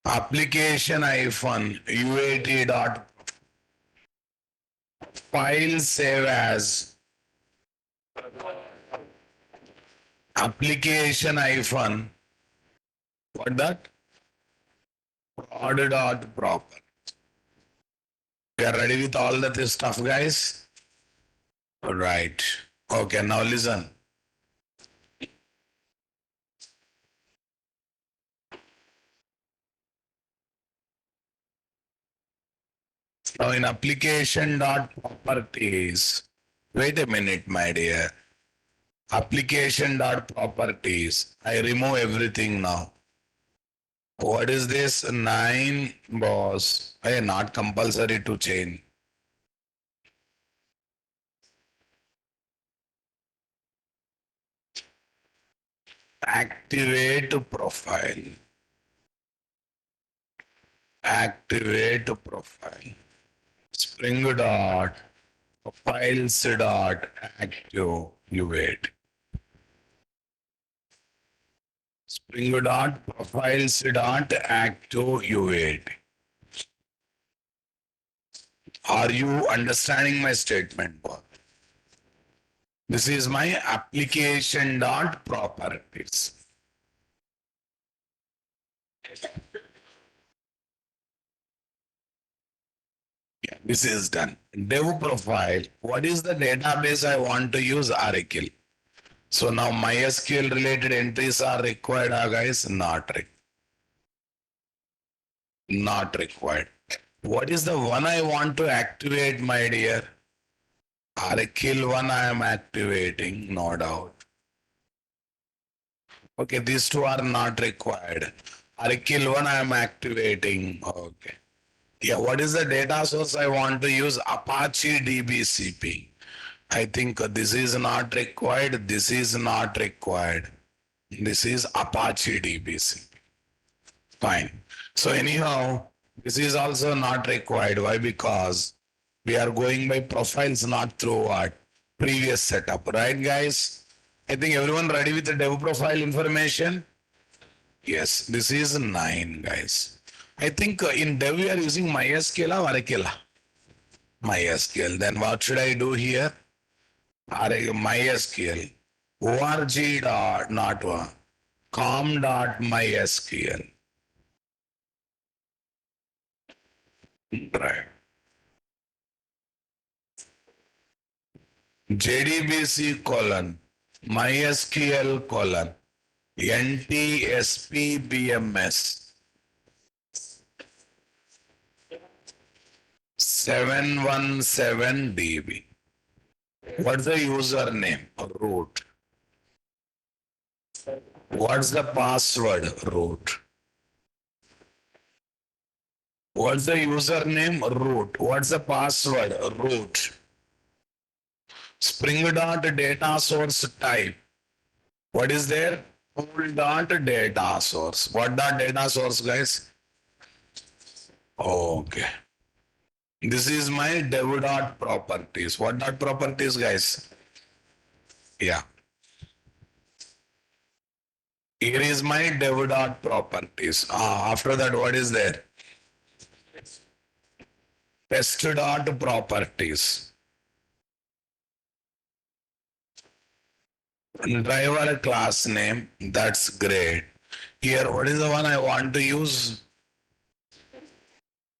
application hyphen UAT dot file save as application hyphen what that order dot proper. We are ready with all that stuff, guys. All right. Okay, now listen. Now in application dot properties, wait a minute, my dear. Application dot properties. I remove everything now. What is this? 9 boss. Hey, not compulsory to change. Activate profile. Activate profile. Spring dot files dot active. You wait. Spring dot profiles dot active. You wait. Are you understanding my statement, boss? This is my application dot properties. Yeah, this is done. Dev profile. What is the database I want to use? Oracle. So now MySQL related entries are required, guys? Not required. What is the one I want to activate, my dear? Oracle one I am activating, no doubt. Okay, these two are not required. Oracle one I am activating. Okay. Yeah, what is the data source I want to use? Apache DBCP. I think this is not required. This is not required. This is Apache DBCP. Fine. So anyhow, this is also not required. Why? Because we are going by profiles, not through what? Previous setup. Right, guys? I think everyone ready with the dev profile information? Yes, this is 9, guys. I think in dev we are using MySQL or Oracle? MySQL. Then what should I do here? MySQL. org dot not one. com dot MySQL. Right. JDBC colon MySQL colon NTSPBMS 717 DB. What's the username? Root. What's the password? Root. What's the username? Root. What's the password? Root. Spring dot data source type. What is there? Pool dot data source. What dot data source, guys? Okay. This is my dev dot properties. What dot properties, guys? Yeah. Here is my dev dot properties. After that, what is there? test dot properties. Driver class name, that's great. Here, what is the one I want to use?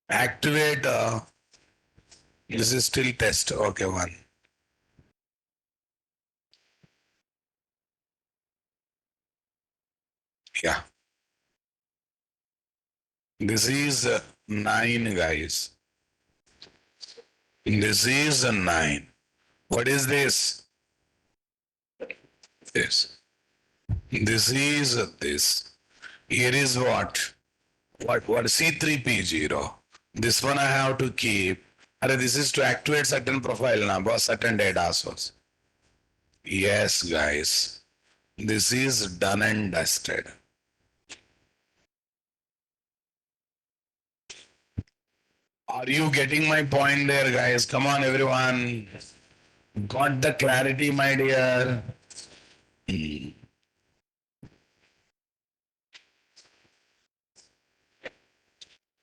Activate, this is still test, okay, one. Yeah. This is 9, guys. This is a 9. What is this? This. This is this. Here is what? What C3P0. This one I have to keep. This is to activate certain profile number, certain data source. Yes, guys. This is done and dusted. Are you getting my point there, guys? Come on, everyone. Got the clarity, my dear?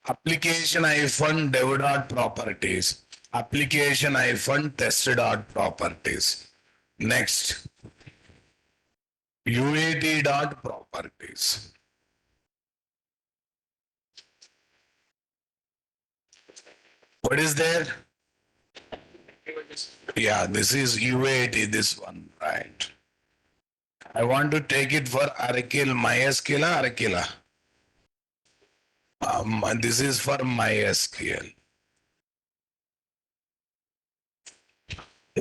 Application hyphen dev dot properties. Application hyphen test dot properties. Next. UAT dot properties. What is there? Yeah, this is UAT, this one, right? I want to take it for Oracle, MySQL, Oracle. This is for MySQL.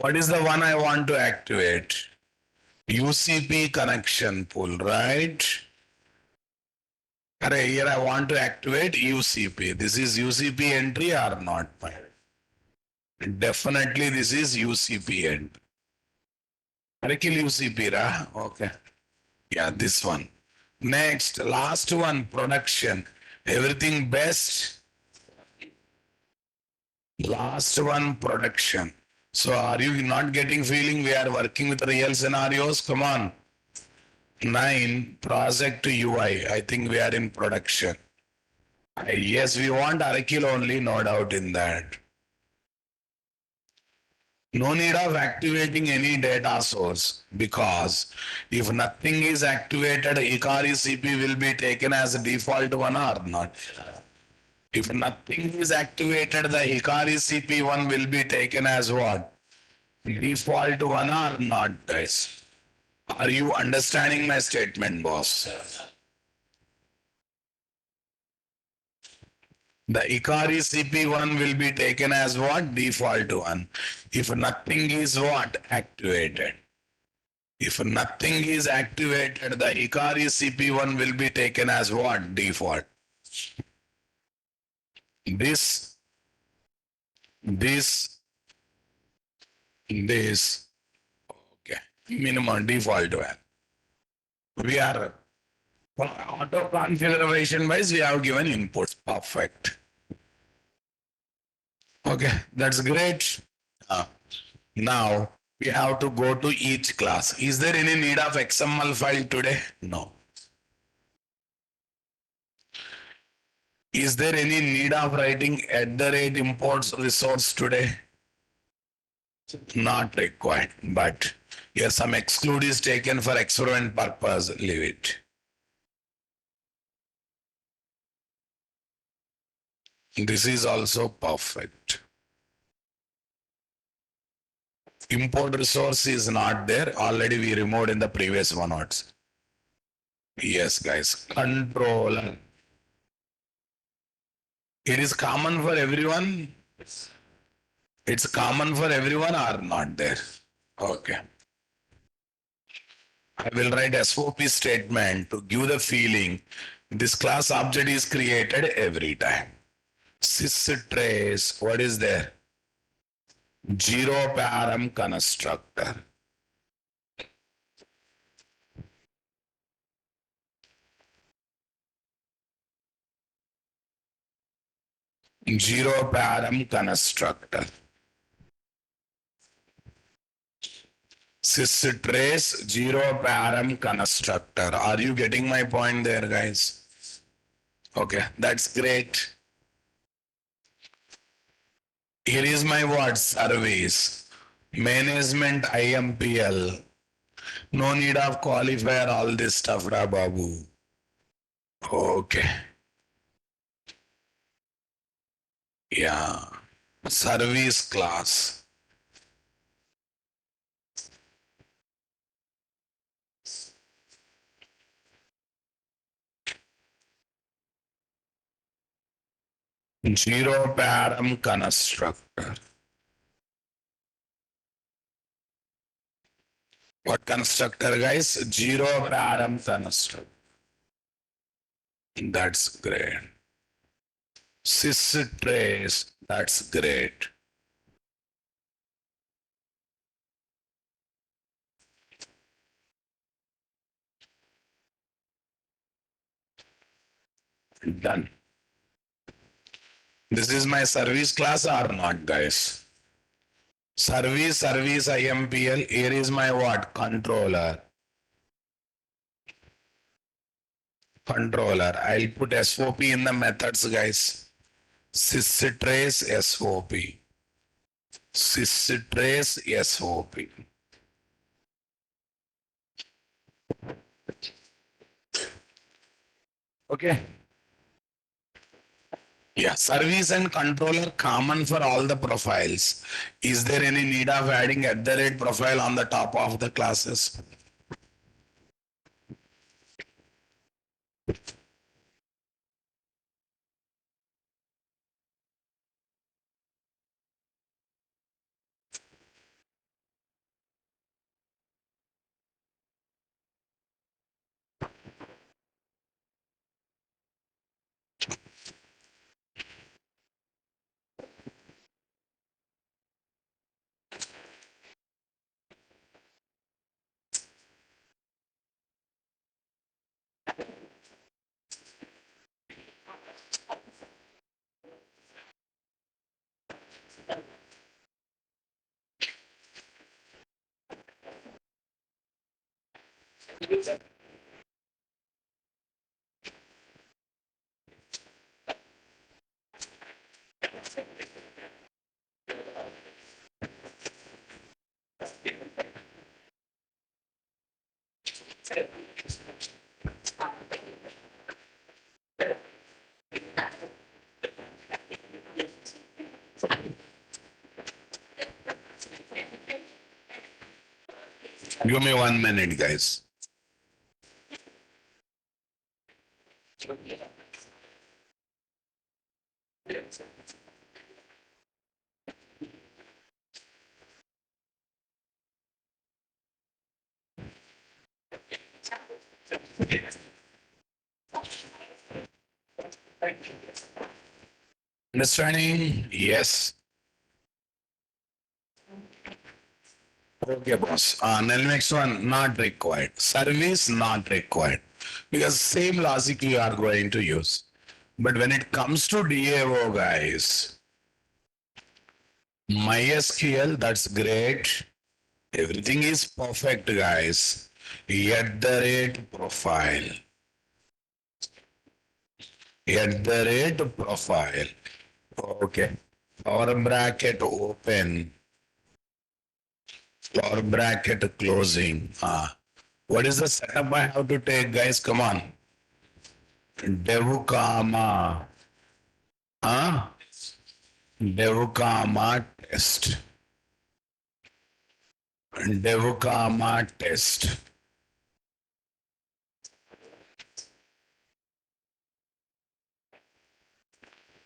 What is the one I want to activate? UCP connection pool, right? Here I want to activate UCP. This is UCP entry or not? Definitely this is UCP entry. Oracle UCP, ra? Okay. Yeah, this one. Next, last one, production. Everything best. Last one, production. So are you not getting feeling we are working with real scenarios? Come on. 9, project UI. I think we are in production. Yes, we want Oracle only, no doubt in that. No need of activating any data source because if nothing is activated, Hikari CP will be taken as a default one or not. If nothing is activated, the Hikari CP1 will be taken as what? Default one or not, guys? Are you understanding my statement, boss? The Hikari CP1 will be taken as what? Default one. If nothing is what? Activated. If nothing is activated, the Hikari CP1 will be taken as what? Default. This, this, okay, minimum default one. We are, for auto configuration wise, we have given inputs, perfect. Okay, that's great. Now, we have to go to each class. Is there any need of XML file today? No. Is there any need of writing @imports resource today? Not required, but here some exclude is taken for experiment purpose, leave it. This is also perfect. Import resource is not there, already we removed in the previous one notes. Yes, guys, controller. It is common for everyone. It's common for everyone or not there? Okay. I will write SOP statement to give the feeling this class object is created every time. Systrace, what is there? Zero param constructor. Zero param constructor. Systrace zero param constructor. Are you getting my point there, guys? Okay, that's great. Here is my what? Service. Management IMPL. No need of qualifier, all this stuff, Ra Babu. Okay. Yeah. Service class. Zero param constructor. What constructor, guys? Zero param constructor. That's great. Sys trace. That's great. Done. This is my service class or not, guys? Service IMPL. Here is my what? Controller. Controller. I'll put SOP in the methods, guys. Systrace SOP. Systrace SOP. Okay. Yeah, service and controller common for all the profiles. Is there any need of adding at the rate profile on the top of the classes? Give me 1 minute, guys. Understanding? Yes. Okay, boss. Then next one, not required. Service not required. Because same logic you are going to use. But when it comes to DAO, guys, MySQL, that's great. Everything is perfect, guys. At the rate profile. At the rate profile. Okay. Or bracket open. Or bracket closing. What is the setup I have to take, guys? Come on. Devukama. Huh? Devukama test. Devukama test.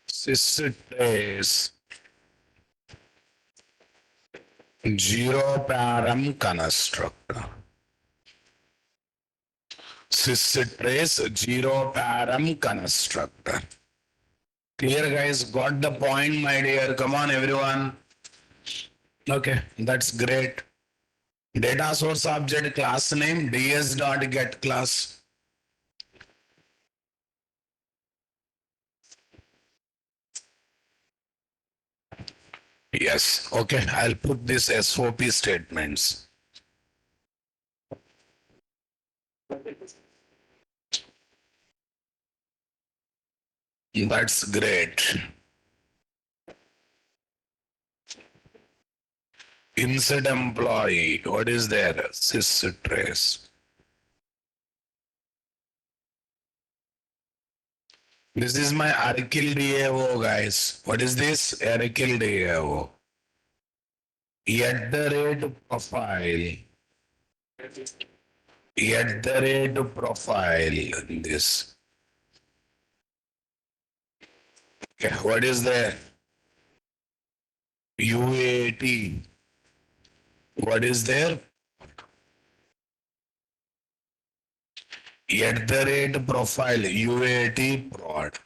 Systrace. Zero param constructor. Systrace zero param constructor. Clear, guys? Got the point, my dear? Come on, everyone. Okay, that's great. Data source object class name ds.get class. Yes. Okay, I'll put this SOP statements. That's great. Insert employee. What is there? Sys trace. This is my Arkil DAO, guys. What is this? Arkil DAO. At the rate profile. At the rate profile. This. Okay, what is there? UAT. What is there? At the rate profile. UAT prod.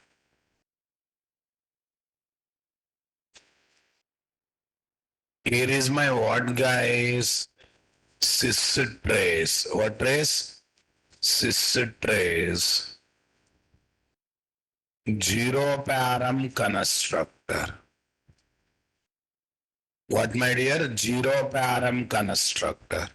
Here is my what, guys? Sys trace. What trace? Sys trace. Zero param constructor. What, my dear? Zero param constructor.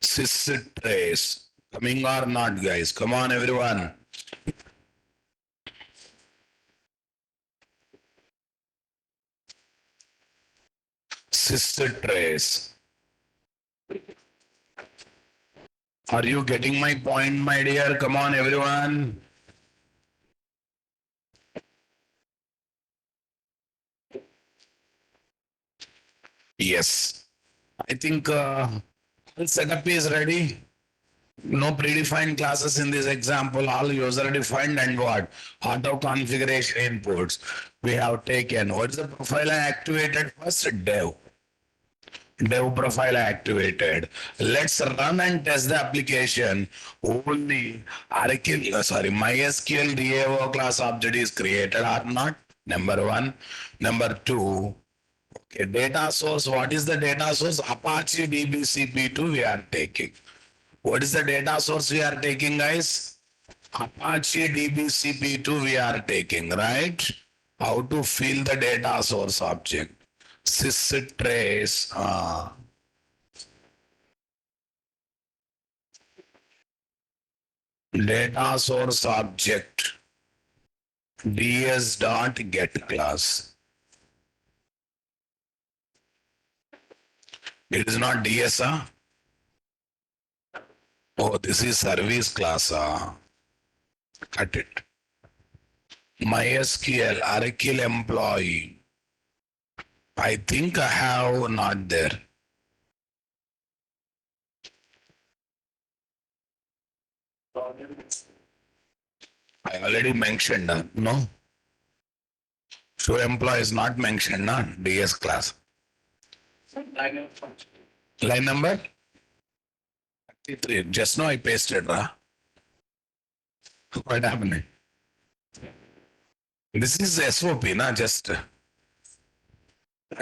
Sys trace. Coming or not, guys? Come on, everyone. Sys trace. Are you getting my point, my dear? Come on, everyone. Yes. I think setup is ready. No predefined classes in this example, all user defined and what? Auto configuration inputs we have taken. What is the profile I activated first? Dev. Dev profile activated. Let's run and test the application. Only MySQL DAO class object is created or not. Number one. Number two. Okay, data source. What is the data source? Apache DBCP2 we are taking. What is the data source we are taking, guys? Apache DBCP2 we are taking, right? How to fill the data source object? Sys trace. Data source object. ds dot get class. It is not ds, huh? Oh, this is service class. Cut it. MySQL Arkil employee. I think I have not there. I already mentioned, no? Show employee is not mentioned, DS class. Line number 33. Just now I pasted, What happened? This is SOP,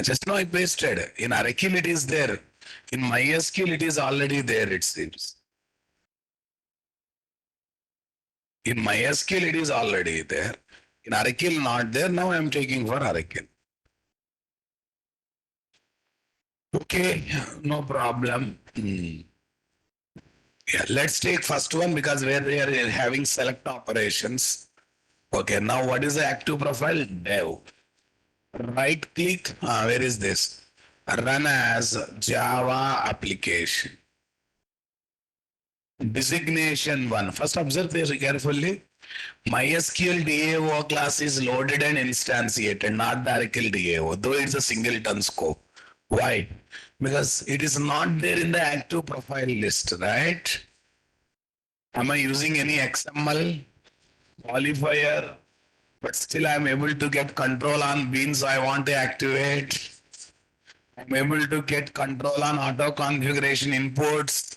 just now I pasted. In Arkil it is there. In MySQL it is already there, it seems. In MySQL it is already there. In Arkil not there. Now I am taking for Arkil. Okay, no problem. Yeah, let's take first one because where they are having select operations. Okay, now what is the active profile? Dev. Right click. Where is this? Run as Java application. Designation one. First observe this carefully. MySQL DAO class is loaded and instantiated, not the Arkil DAO, though it's a singleton scope. Why? Because it is not there in the active profile list, right? Am I using any XML qualifier? But still I'm able to get control on beans I want to activate. I'm able to get control on auto configuration inputs.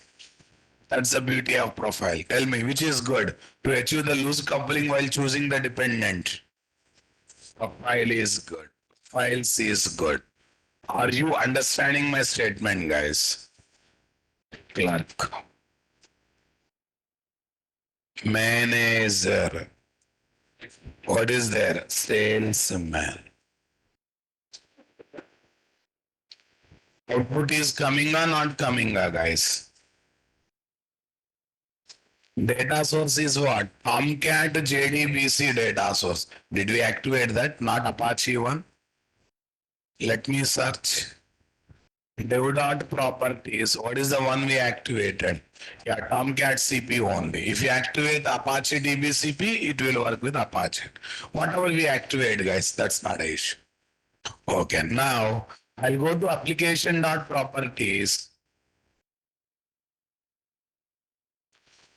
That's the beauty of profile. Tell me, which is good to achieve the loose coupling while choosing the dependent? Profile is good. Files is good. Are you understanding my statement, guys? Clerk. Manager. What is there? Salesman. Output is coming or not coming, guys? Data source is what? Tomcat JDBC data source. Did we activate that? Not Apache one. Let me search. Dev properties. What is the one we activated? Yeah, Tomcat CP only. If you activate Apache DBCP, it will work with Apache. Whatever we activate, guys, that's not an issue. Okay, now I'll go to application.properties.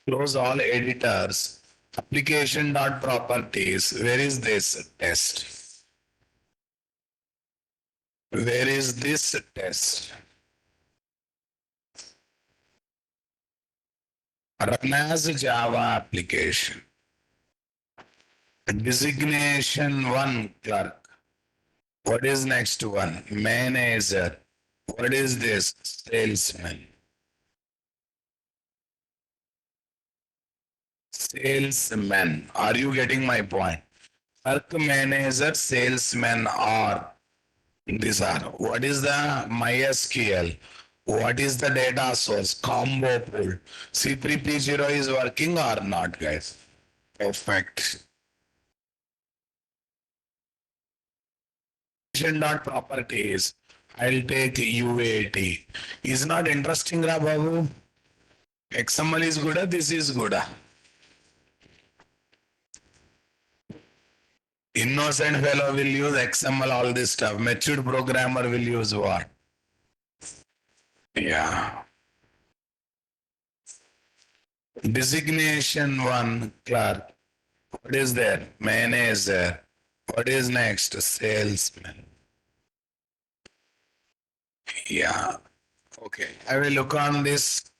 Close all editors. Application.properties. Where is this test? Where is this test? Run as a Java application. Designation one clerk. What is next one? Manager. What is this? Salesman. Salesman. Are you getting my point? Clerk, manager, salesman are these are. What is the MySQL? What is the data source? Combo pool. C3P0 is working or not, guys? Perfect. Dot properties. I'll take UAT. Is not interesting, Ra Babu? XML is good, this is good. Innocent fellow will use XML, all this stuff. Matured programmer will use what? Yeah. Designation one clerk. What is there? Manager. What is next? Salesman. Yeah. Okay. I will look on this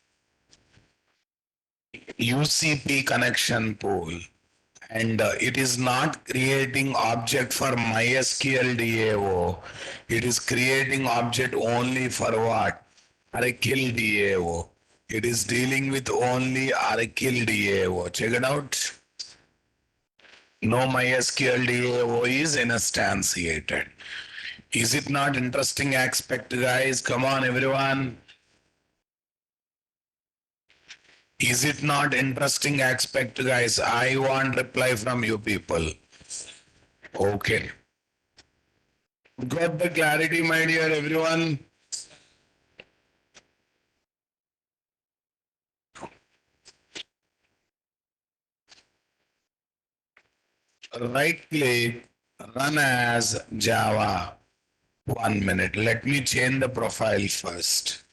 UCP connection pool. And it is not creating object for MySQL DAO. It is creating object only for what? Oracle DAO. It is dealing with only Oracle DAO. Check it out. No MySQL DAO is instantiated. Is it not interesting aspect, guys? Come on, everyone. Is it not interesting aspect, guys? I want reply from you people. Okay. Got the clarity, my dear everyone? Right click, run as Java. 1 minute. Let me change the profile first.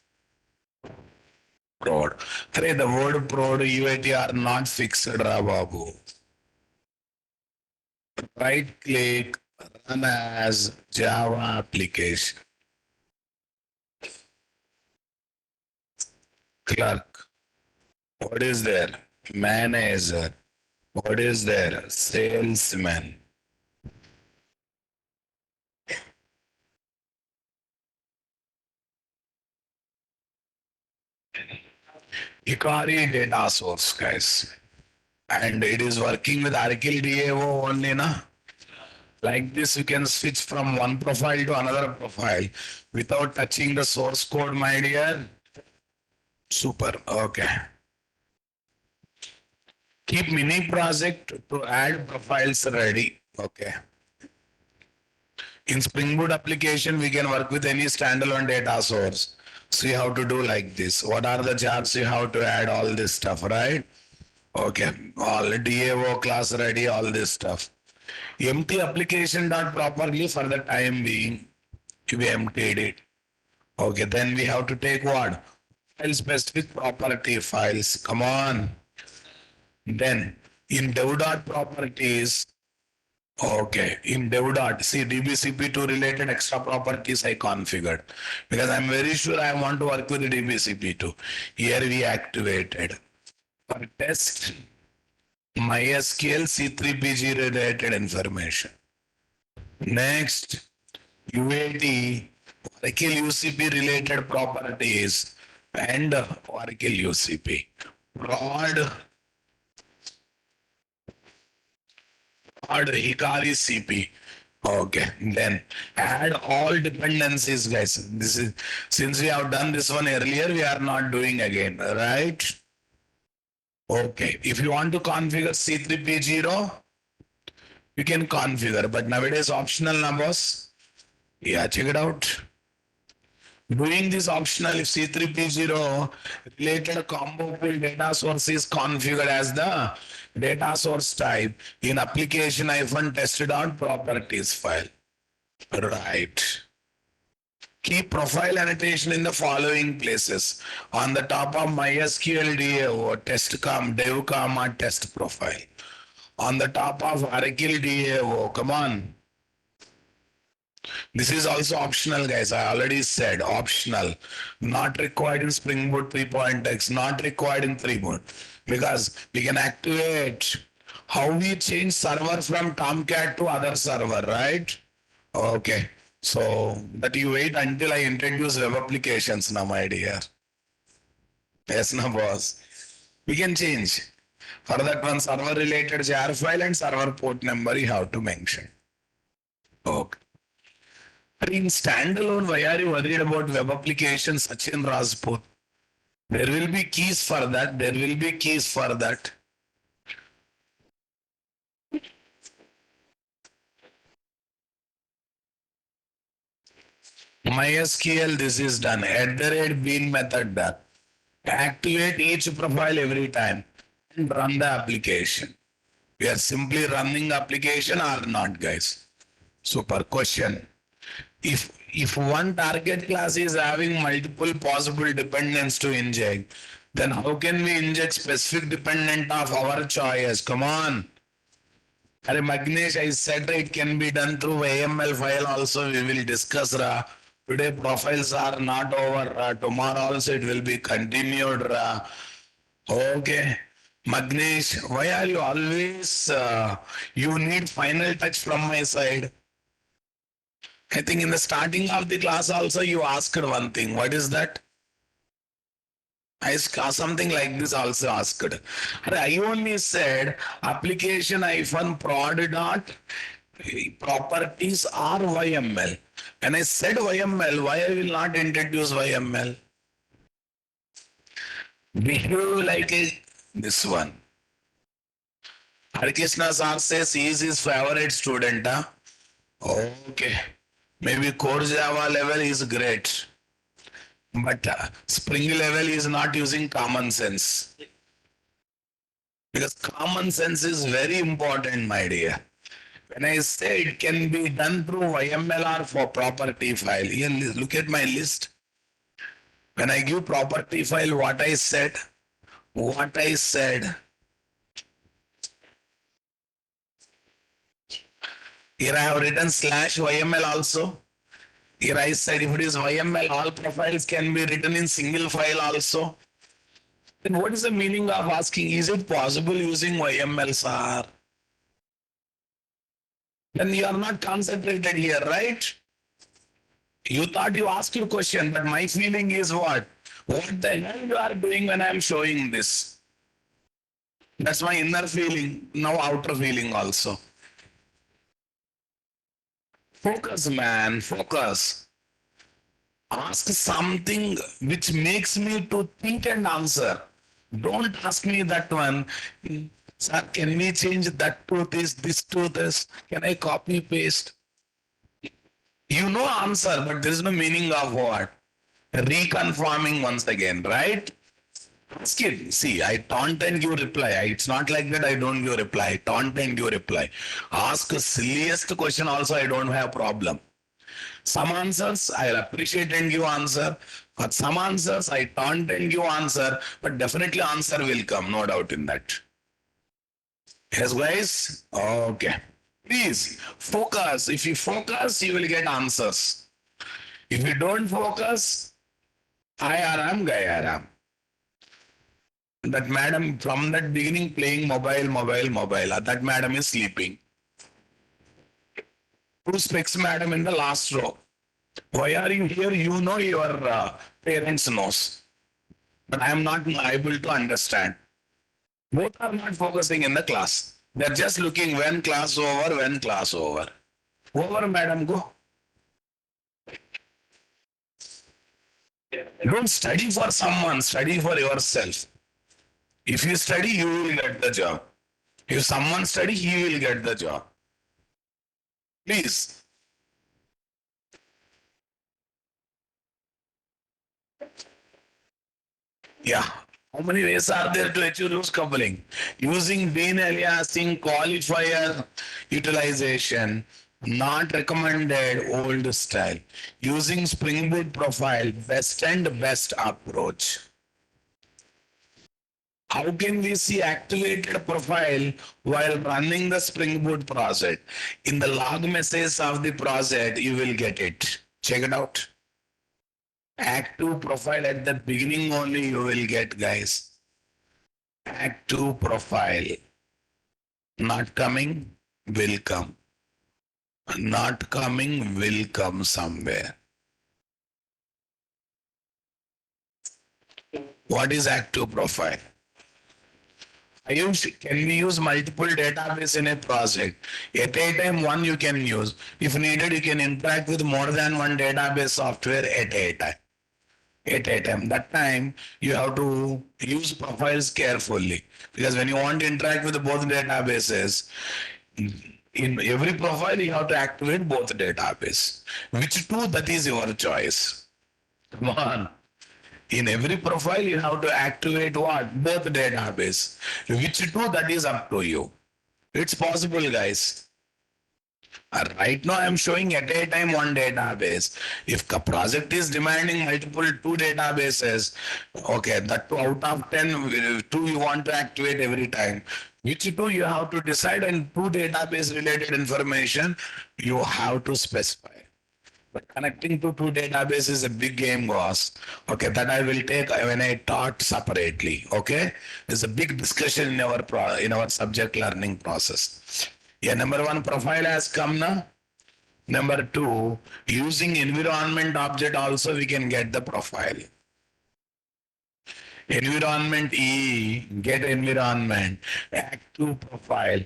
Prod. Hey, the word prod UAT are not fixed, Ra Babu. Right click, run as Java application. Clerk. What is there? Manager. What is there? Salesman. Hikari data source, guys. And it is working with Oracle DAO only, na? Like this, you can switch from one profile to another profile without touching the source code, my dear. Super. Okay. Keep mini project to add profiles ready. Okay. In Spring Boot application, we can work with any standalone data source. See how to do like this. What are the jobs you have to add all this stuff, right? Okay. All DAO class ready, all this stuff. Empty application dot properly for the time being. We emptied it. Okay, then we have to take what? File specific property files. Come on. Then in dev.properties, okay, in dev. See DBCP2 related extra properties I configured because I'm very sure I want to work with DBCP2. Here we activated for test MySQL C3PG related information. Next, UAT, Oracle UCP related properties and Oracle UCP. Prod Hikari CP. Okay, then add all dependencies, guys. This is since we have done this one earlier, we are not doing again, right? Okay, if you want to configure C3P0, you can configure, but nowadays optional numbers. Yeah, check it out. Doing this optional if C3P0 related combo pool data source is configured as the data source type in application -tested.properties file. Right. Keep profile annotation in the following places. On the top of MySQL DAO, testcom, dev, test profile. On the top of Oracle DAO, come on. This is also optional, guys. I already said optional. Not required in Spring Boot 3.x, not required in 3 Boot. Because we can activate how we change server from Tomcat to other server, right? Okay. So that you wait until I introduce web applications now, my dear. Yes, no boss. We can change. For that one server related jar file and server port number you have to mention. Okay. In standalone, why are you worried about web applications, Sachin Rajput? There will be keys for that. There will be keys for that. MySQL, this is done. @bean method done. Activate each profile every time and run the application. We are simply running application or not, guys. Super question. If one target class is having multiple possible dependents to inject, then how can we inject specific dependent of our choice? Come on. Are Magnesh, I said it can be done through AML file also. We will discuss. Today profiles are not over. Tomorrow also it will be continued. Okay. Magnesh, why are you always, you need final touch from my side? I think in the starting of the class also you asked one thing. What is that? I asked something like this also asked. I only said application -prod dot properties are YML. When I said YML, why I will not introduce YML? Behave like this one. Harikrishna sir says he is his favorite student. Huh? Okay. Maybe core Java level is great. But Spring level is not using common sense. Because common sense is very important, my dear. When I say it can be done through YML or for property file, here look at my list. When I give property file, what I said, here I have written /YML also. Here I said if it is YML, all profiles can be written in single file also. Then what is the meaning of asking, is it possible using YML, sir? Then you are not concentrated here, right? You thought you asked your question, but my feeling is what? What the hell you are doing when I am showing this? That's my inner feeling, now outer feeling also. Focus, man, focus. Ask something which makes me to think and answer. Don't ask me that one. Sir, can we change that to this to this? Can I copy paste? You know answer, but there is no meaning of what? Reconfirming once again, right? Ask it. See, I taunt and give reply. It's not like that I don't give reply. I taunt and give reply. Ask silliest question also, I don't have problem. Some answers I'll appreciate and give answer. But some answers I taunt and give answer, but definitely answer will come, no doubt in that. Yes, guys? Okay. Please focus. If you focus, you will get answers. If you don't focus, Ayaram, Gayaram. That madam from that beginning playing mobile. That madam is sleeping. Who speaks madam in the last row? Why are you here? You know your parents knows. But I am not able to understand. Both are not focusing in the class. They're just looking when class over. Over, madam, go. Don't study for someone, study for yourself. If you study, you will get the job. If someone study, he will get the job. Please. Yeah. How many ways are there to achieve loose coupling? Using bin aliasing, qualifier utilization, not recommended, old style. Using Spring Boot profile, best and best approach. How can we see activated profile while running the Spring Boot project? In the log message of the project, you will get it. Check it out. Active profile at the beginning only you will get, guys. Active profile. Not coming, will come. Not coming, will come somewhere. What is active profile? Can we use multiple database in a project? At a time, one you can use. If needed, you can interact with more than one database software at a time. At a time. That time, you have to use profiles carefully. Because when you want to interact with both databases, in every profile, you have to activate both database. Which two, that is your choice. Come on. In every profile, you have to activate what? Both database. Which two, that is up to you. It's possible, guys. Right now, I'm showing at a time one database. If the project is demanding multiple two databases, okay, that two out of 10, two you want to activate every time. Which two you have to decide, and two database related information you have to specify. But connecting to two databases is a big game, boss. Okay, that I will take when I taught separately. Okay, there's a big discussion in our subject learning process. Yeah, number one, profile has come now. Number two, using environment object also we can get the profile. Environment E, get environment, active profile,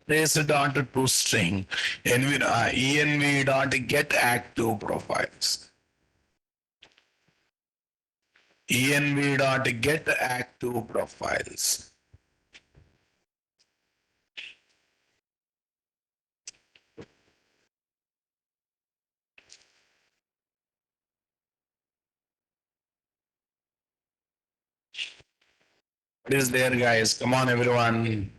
trace dot to string, env dot get active profiles. Env dot get active profiles. What is there, guys? Come on, everyone.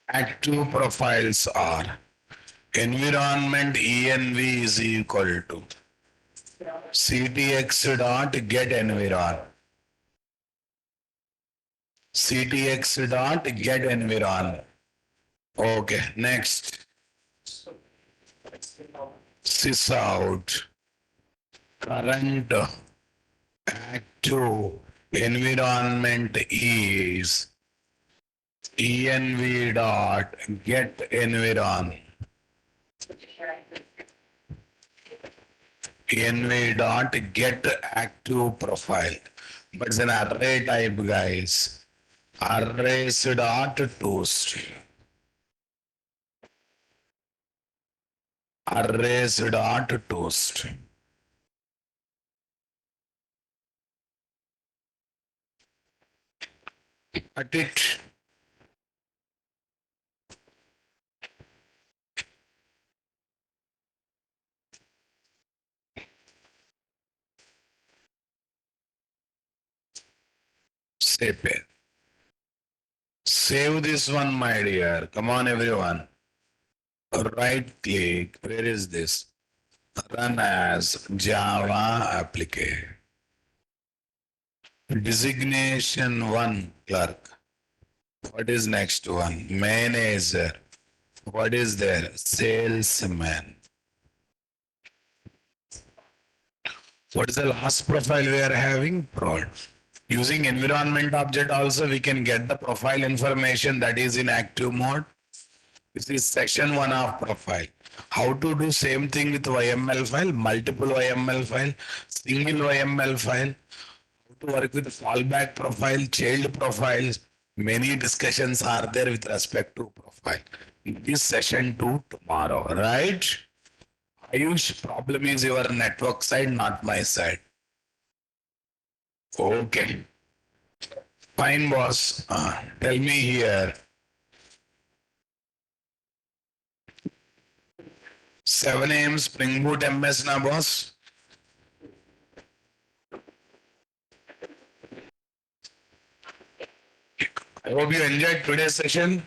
Active profiles are environment env is equal to ctx dot get environ. ctx dot get environ. Okay, next. Sysout current active environment is env dot get environ. env dot get active profile. But it's an array type, guys. Arrays dot toast. Arrays dot toast. Got it. Save it. Save this one, my dear. Come on, everyone. Right click. Where is this? Run as Java application. Designation 1 clerk. What is next one? Manager. What is there? Salesman. What is the last profile we are having? Prod. Using environment object also we can get the profile information that is in active mode. This is section 1 of profile. How to do same thing with YML file, multiple YML file, single YML file, how to work with fallback profile, child profiles, Many discussions are there with respect to profile. This session to tomorrow, right? Ayush, problem is your network side, not my side. Okay, fine, boss. Tell me here. 7 a.m. Spring Boot MS na, boss? I hope you enjoyed today's session.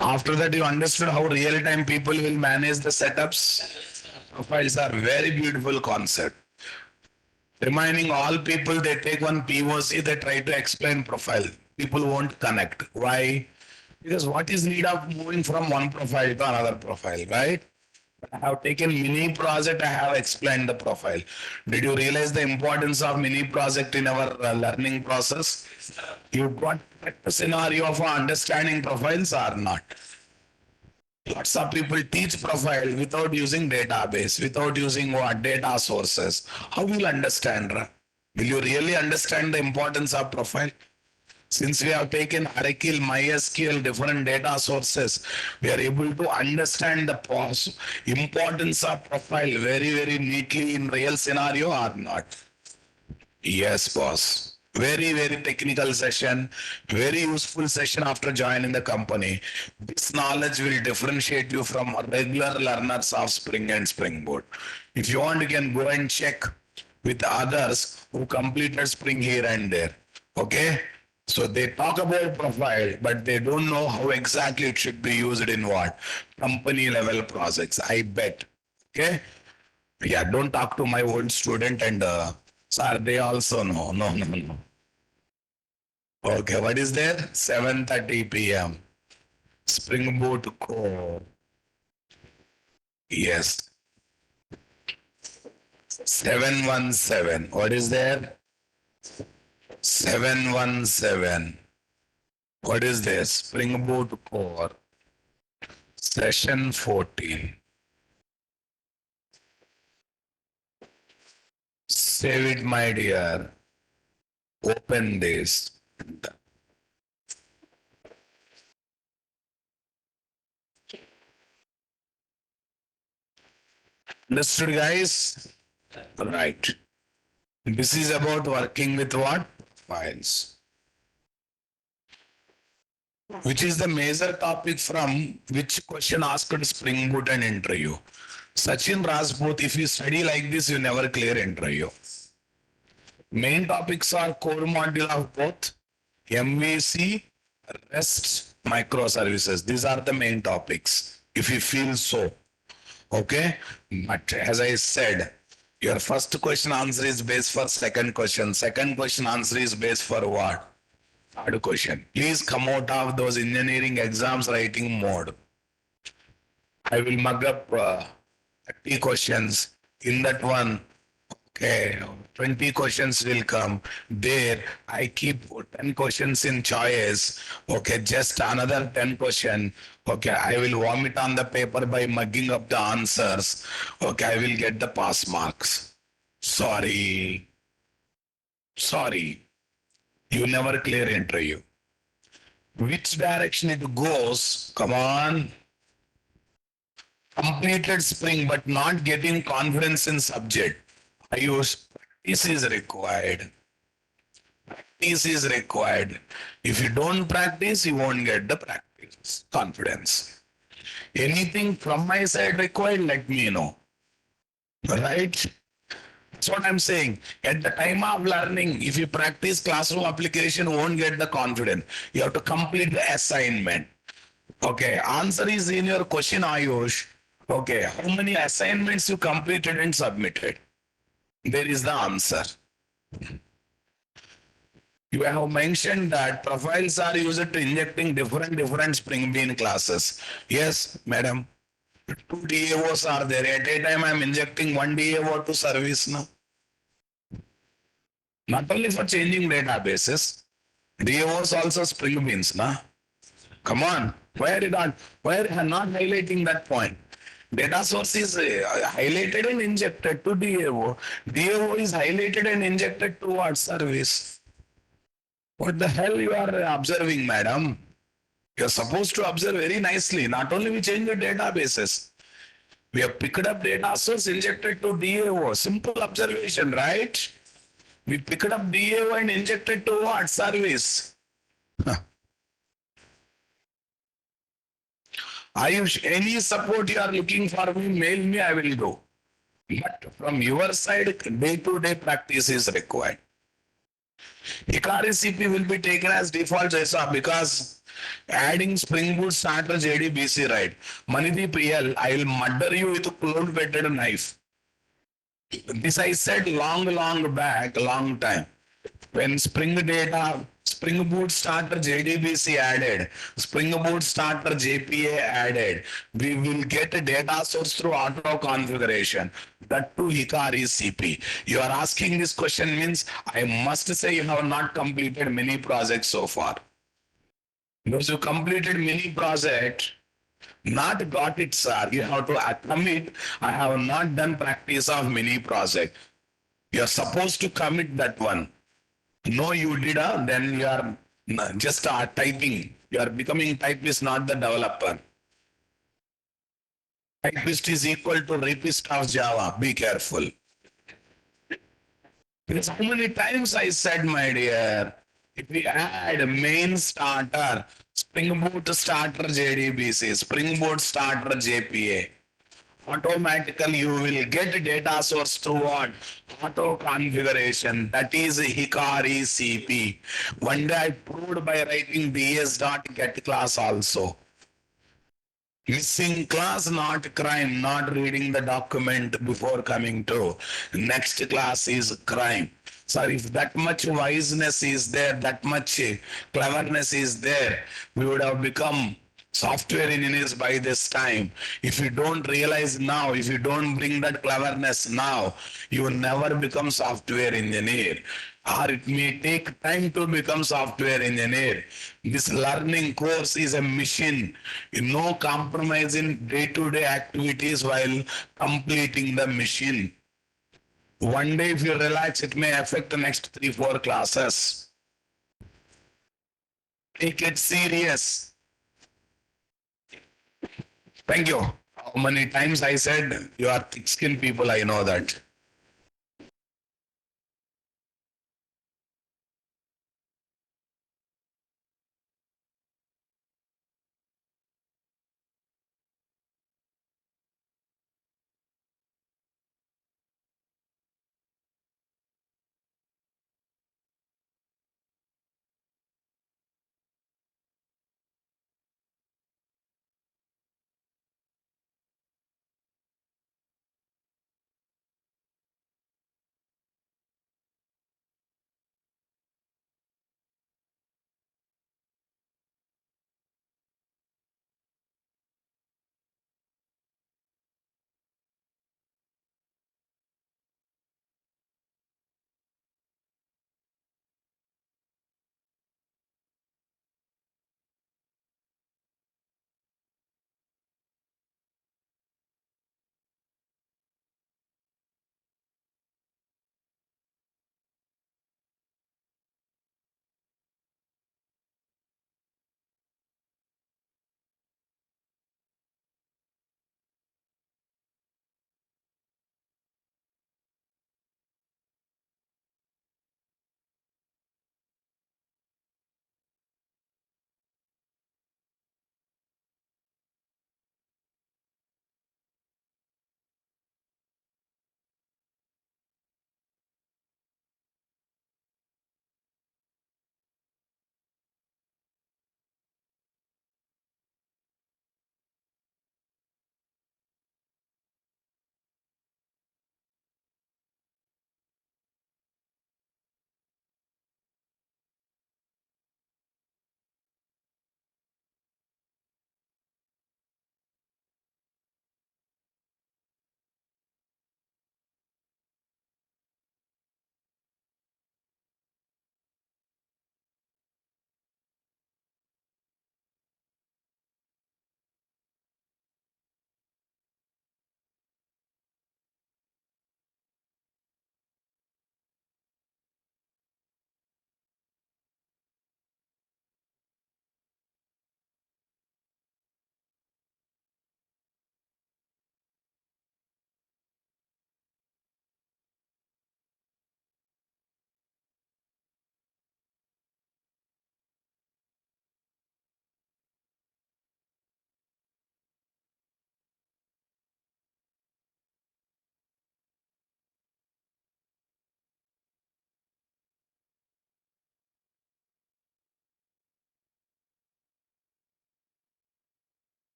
After that, you understood how real-time people will manage the setups. Profiles are very beautiful concept. Reminding all people, they take one POC, they try to explain profile. People won't connect. Why? Because what is need of moving from one profile to another profile, right? I have taken mini project, I have explained the profile. Did you realize the importance of mini project in our learning process? You got a scenario of understanding profiles or not? Lots of people teach profile without using database, without using what data sources. How will you understand? Will you really understand the importance of profile? Since we have taken Oracle, MySQL, different data sources, we are able to understand the importance of profile very, very neatly in real scenario or not. Yes, boss. Very, very technical session, very useful session after joining the company. This knowledge will differentiate you from regular learners of Spring and Spring Boot. If you want, you can go and check with others who completed Spring here and there. Okay? So they talk about profile, but they don't know how exactly it should be used in what? Company level projects, I bet. Okay? Yeah, don't talk to my old student and sir, they also know. No, no, no. Okay, what is there? 7:30 p.m. Spring Boot Core. Yes. 717. What is there? 717. What is this? Spring Boot Core. Session 14. Save it, my dear. Open this. Understood, guys? Right. This is about working with what? Files. Which is the major topic from which question asked Spring Boot and interview. Sachin Rajput, if you study like this, you never clear interview. Main topics are core module of both MVC, REST, microservices. These are the main topics. If you feel so. Okay. But as I said, your first question answer is based for second question. Second question answer is based for what? Third question. Please come out of those engineering exams writing mode. I will mug up 30 questions. In that one, okay, 20 questions will come. There, I keep 10 questions in choice. Okay, just another 10 question. Okay, I will vomit on the paper by mugging up the answers. Okay, I will get the pass marks. Sorry. Sorry. You never clear interview. Which direction it goes? Come on. Completed Spring, but not getting confidence in subject. I use practice is required. Practice is required. If you don't practice, you won't get the practice confidence. Anything from my side required, let me know. Right? That's what I'm saying. At the time of learning, if you practice classroom application, you won't get the confidence. You have to complete the assignment. Okay, answer is in your question, Ayush. Okay, how many assignments you completed and submitted? There is the answer. You have mentioned that profiles are used to injecting different Spring Bean classes. Yes, madam. Two DAOs are there. At a time, I am injecting one DAO to service now. Not only for changing databases, DAOs also Spring Beans, na? Come on, why are you not? Why are you not highlighting that point? Data source is highlighted and injected to DAO. DAO is highlighted and injected to what service? What the hell you are observing, madam? You're supposed to observe very nicely. Not only we change the databases, we have picked up data source injected to DAO. Simple observation, right? We picked up DAO and injected to what? Service. Huh. Ayush, any support you are looking for me, mail me, I will do. But from your side, day-to-day practice is required. Hikari CP will be taken as default JSON because adding Spring Boot starter JDBC, right? Manidi PL, I will murder you with a cold-wetted knife. This I said long back, long time. When Spring Boot starter JDBC added, Spring Boot starter JPA added, we will get a data source through auto configuration. That too Hikari CP. You are asking this question means I must say you have not completed many projects so far. Those who completed many project, not got it, sir. You have to commit. I have not done practice of mini project. You are supposed to commit that one. No, you did, then you are just typing. You are becoming typist, not the developer. Typist is equal to rapist of Java. Be careful. Because how many times I said, my dear, if we add main starter, Spring Boot starter JDBC, Spring Boot starter JPA, automatically you will get data source through what? Auto configuration. That is Hikari CP. One day I proved by writing ds.get class also. Missing class, not crime, not reading the document before coming to next class is crime. So if that much wiseness is there, that much cleverness is there, we would have become software engineers by this time. If you don't realize now, if you don't bring that cleverness now, you will never become software engineer. Or it may take time to become software engineer. This learning course is a mission. No compromise in day-to-day activities while completing the mission. One day if you relax, it may affect the next 3-4 classes. Take it serious. Thank you. How many times I said you are thick-skinned people, I know that.